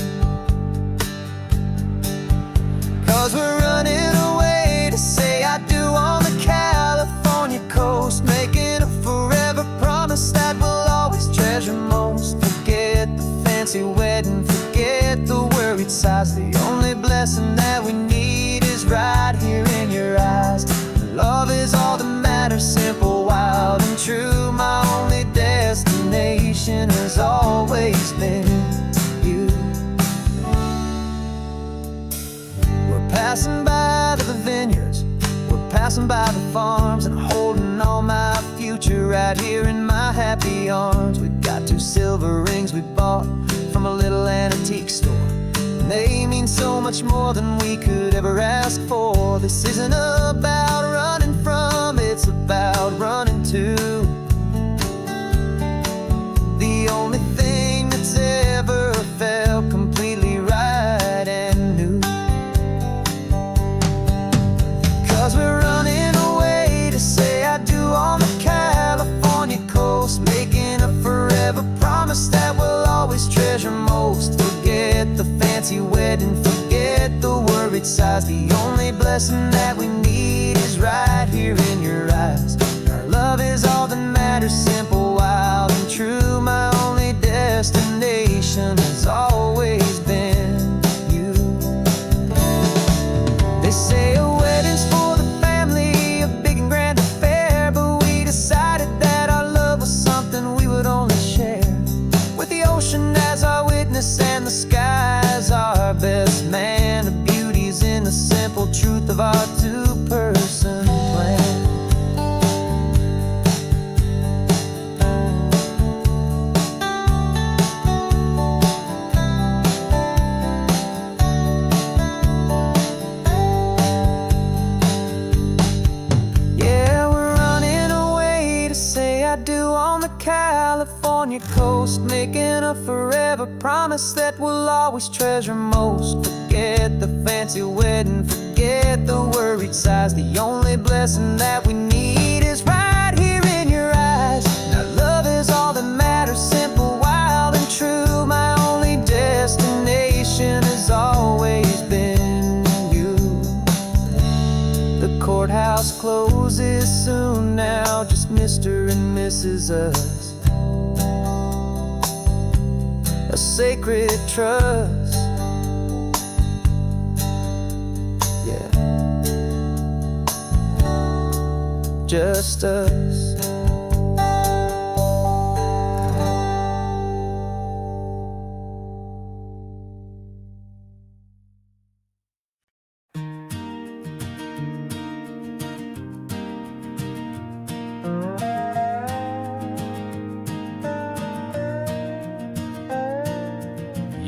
'Cause we're running away to say I do on the California coast, making a forever promise that we'll always treasure most. Forget the fancy wedding, forget the worried sighs. The only blessing that we need is right here in your eyes. Love is all that matters, simple, wild, and true. My only destination has always been you. We're passing by the vineyards, we're passing by the farms, and holding all my future right here in my happy arms. We've got 2 silver rings we bought from a little antique store, and they mean so much more than we could ever ask for. This isn't about running from, it's about running to the only thing that's ever felt completely right and new. 'Cause we're running away to say I do on the California coast, making a forever promise that we'll always treasure most. Forget the fancy wedding, forget the worried sighs. The only blessing that we need is right here in your eyes. Our love is all that matters, simple, wild, and true. My only destination has always been you. They say a wedding's for the family, a big and grand affair, but we decided that our love was something we would only share with the ocean as our witness and the sky as our best man. The beauty's in the simple truth of our 2-person plan. Yeah, we're running away to say I do on the California coast, making a forever promise that we'll always treasure most. Forget the fancy wedding, forget the worried sighs. The only blessing that we need is right here in your eyes. Now love is all that matters, simple, wild, and true. My only destination has always been you. The courthouse closes soon now, just Mr. and Mrs. Us. A sacred trust. Yeah, just us.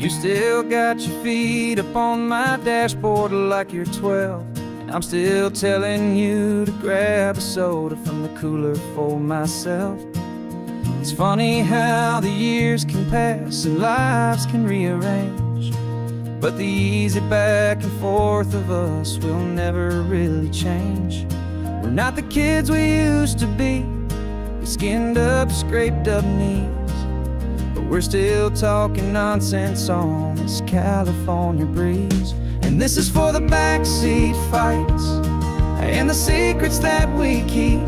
You still got your feet up on my dashboard like you're 12, and I'm still telling you to grab a soda from the cooler for myself. It's funny how the years can pass and lives can rearrange, but the easy back and forth of us will never really change. We're not the kids we used to be, with skinned up, scraped up knees, but we're still talking nonsense on this California breeze. And this is for the backseat fights and the secrets that we keep,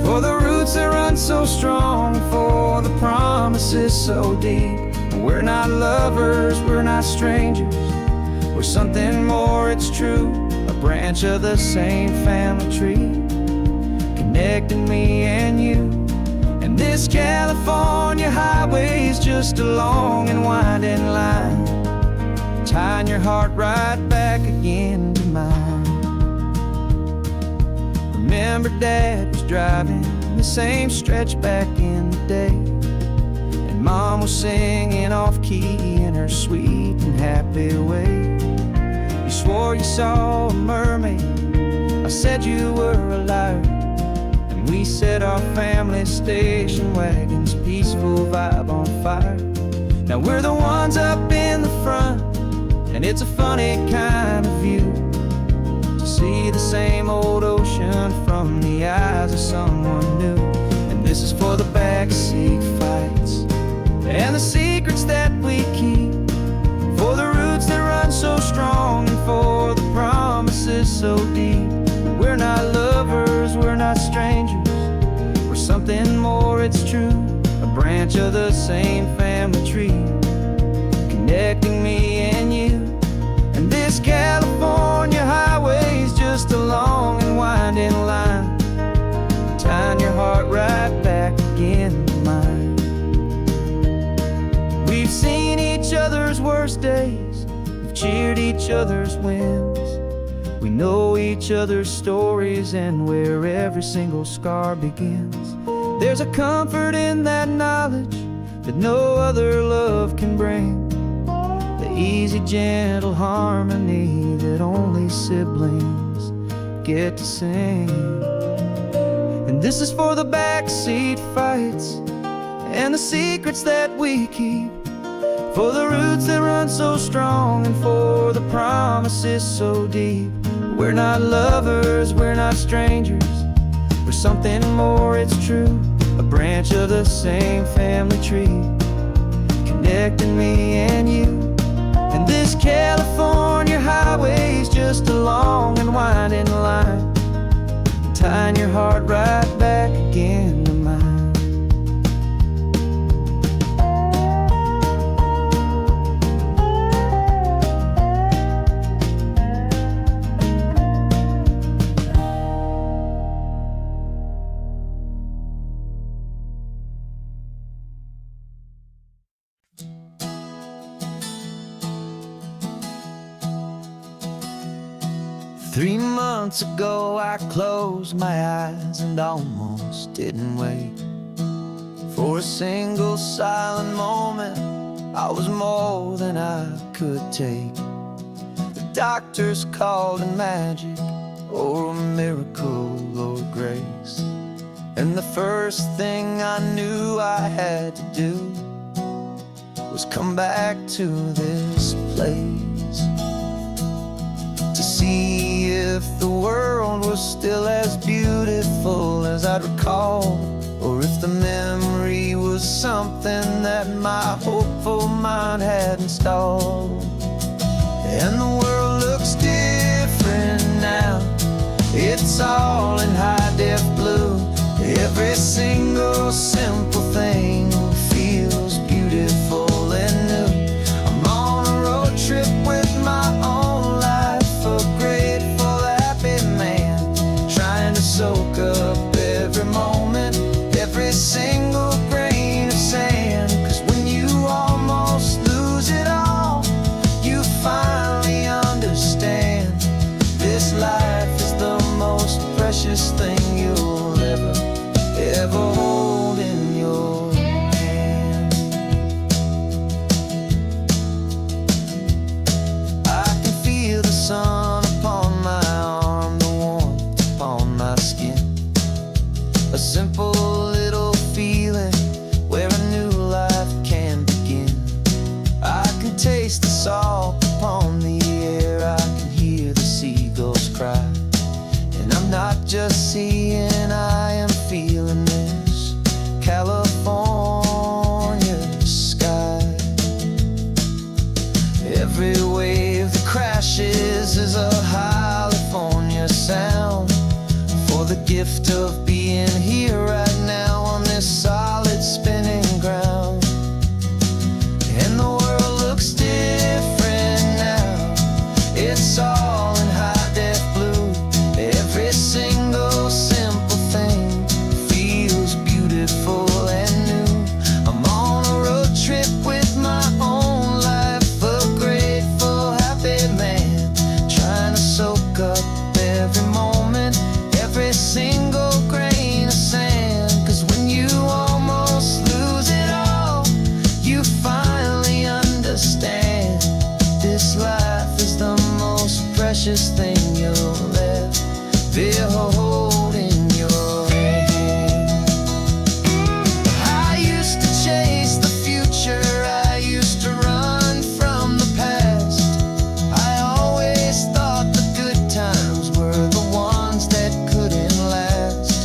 for the roots that run so strong, for the promises so deep. We're not lovers, we're not strangers, we're something more, it's true. A branch of the same family tree, connecting me and you. And this California highway is just a long and winding line, tying your heart right back again to mine. Remember Dad was driving the same stretch back in the day, and Mom was singing off-key in her sweet and happy way. You swore you saw a mermaid, I said you were a liar, and we set our family station wagon's peaceful vibe on fire. Now we're the ones up in the front, and it's a funny kind of view to see the same old ocean from the eyes of someone new. And this is for the backseat fights and the secrets that we keep, for the roots that run so strong and for the promises so deep. We're not lovers, we're not strangers, we're something more, it's true. A branch of the same family tree, connecting me and you. And this California highway is just a long and winding line, tying your heart right back again to mine. We've seen each other's worst days, we've cheered each other's wins, we know each other's stories and where every single scar begins. There's a comfort in that knowledge that no other love can bring, the easy, gentle harmony that only siblings get to sing. And this is for the backseat fights and the secrets that we keep, for the roots that run so strong and for the promises so deep. We're not lovers, we're not strangers, we're something more, it's true. A branch of the same family tree, connecting me and you. And this California highway is just a long and winding line, tying your heart right back again to mine. Three months ago I closed my eyes and almost didn't wait for a single silent moment. I was more than I could take. The doctors called it magic or a miracle or grace, and the first thing I knew I had to do was come back to this place, to see if the world was still as beautiful as I'd recall, or if the memory was something that my hopeful mind had installed. And the world looks different now, it's all in high-def blue. Every single simple thing feels beautiful and new. I'm on a road trip with my own life, a grateful, happy man, trying to soak up every moment, every single grain of sand. 'Cause when you almost lose it all, you finally understand this life is the most precious thing you'll ever gift of being here right now on this solid spinning ground. And the world looks different now. It's all in high def blue. Every single simple thing feels beautiful and new. I'm on a road trip with my own life, a grateful, happy man, trying to soak up every moment, every single grain of sand. 'Cause when you almost lose it all, you finally understand this life is the most precious thing you'll ever hold in your hand. I used to chase the future, I used to run from the past. I always thought the good times were the ones that couldn't last.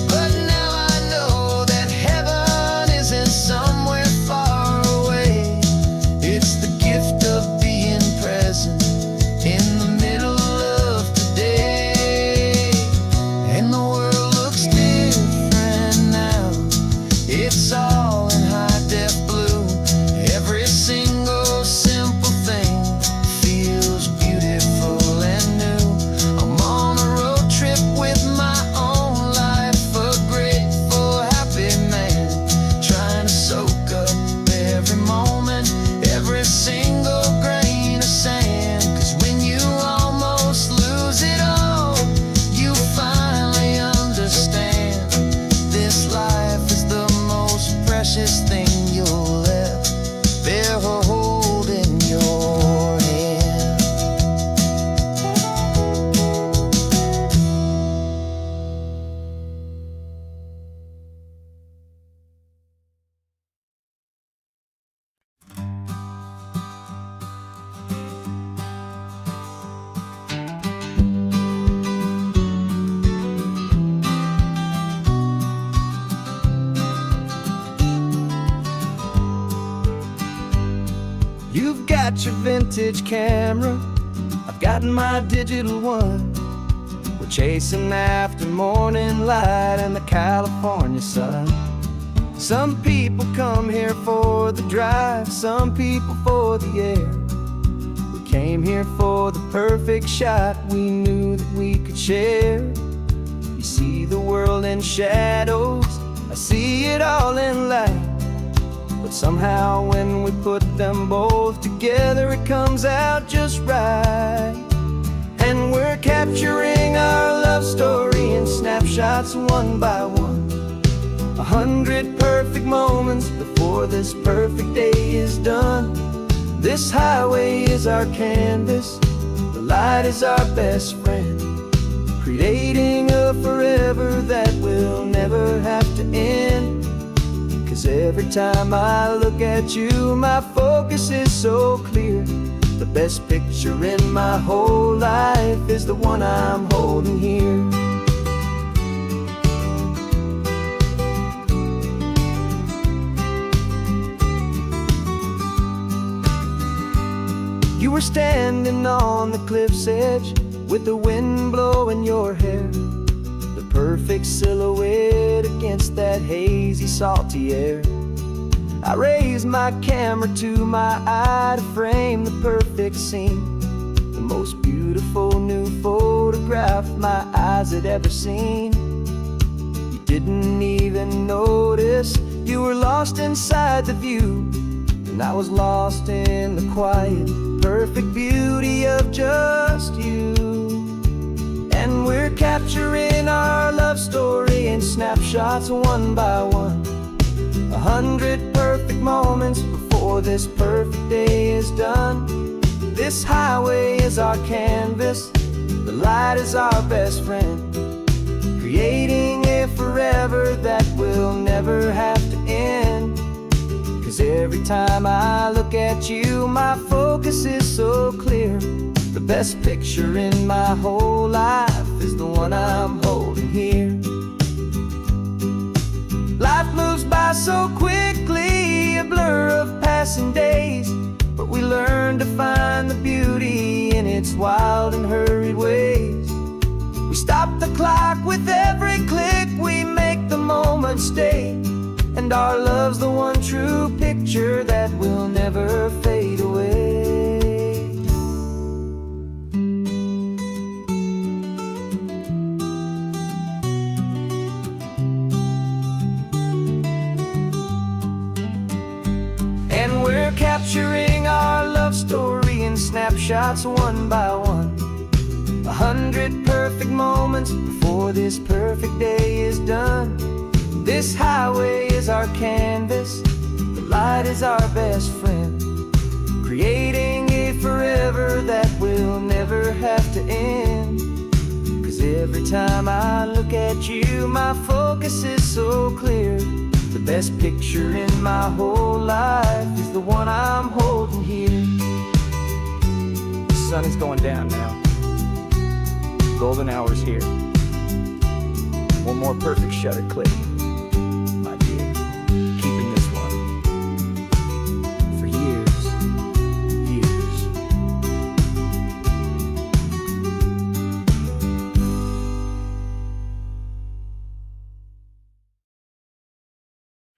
But now I know that heaven isn't somewhere far away. It's the gift of being present in the middle of today. And the world looks different now. It's all in high def blue. Every single simple thing feels beautiful and new. I'm on a road trip with my own life, a grateful, happy man, trying to soak up every moment, every single grain of sand. 'Cause when you almost lose it all, you finally understand this life is the most precious thing you'll ever hold in your hand. You've got your vintage camera, I've got my digital one. We're chasing after morning light and the California sun. Some people come here for the drive, some people for the air. We came here for the perfect shot we knew that we could share. You see the world in shadows, I see it all in light. But somehow when we put them both together, it comes out just right. And we're capturing our love story in snapshots one by one. 100 perfect moments before this perfect day is done. This highway is our canvas, the light is our best friend, creating a forever that will never have to end. 'Cause every time I look at you, my focus is so clear. The best picture in my whole life is the one I'm holding here. You were standing on the cliff's edge with the wind blowing your hair, the perfect silhouette against that hazy, salty air. I raised my camera to my eye to frame the perfect scene, the most beautiful new photograph my eyes had ever seen. You didn't even notice you were lost inside the view, and I was lost in the quiet, perfect beauty of just you. And we're capturing our love story in snapshots one by one. 100 perfect moments before this perfect day is done. This highway is our canvas, the light is our best friend, creating a forever that will never have to end. 'Cause every time I look at you, my focus is so clear. The best picture in my whole life is the one I'm holding here. Life moves by so quickly, a blur of passing days, but we learn to find the beauty in its wild and hurried ways. We stop the clock with every click. We make the moment stay, and our love's the one true picture that will never fade away. And we're capturing our love story in snapshots one by one. 100 perfect moments before this perfect day is done. This highway is our canvas, the light is our best friend, creating a forever that will never have to end. 'Cause every time I look at you, my focus is so clear. The best picture in my whole life is the one I'm holding here. The sun is going down now. Golden hour's here. One more perfect shutter click.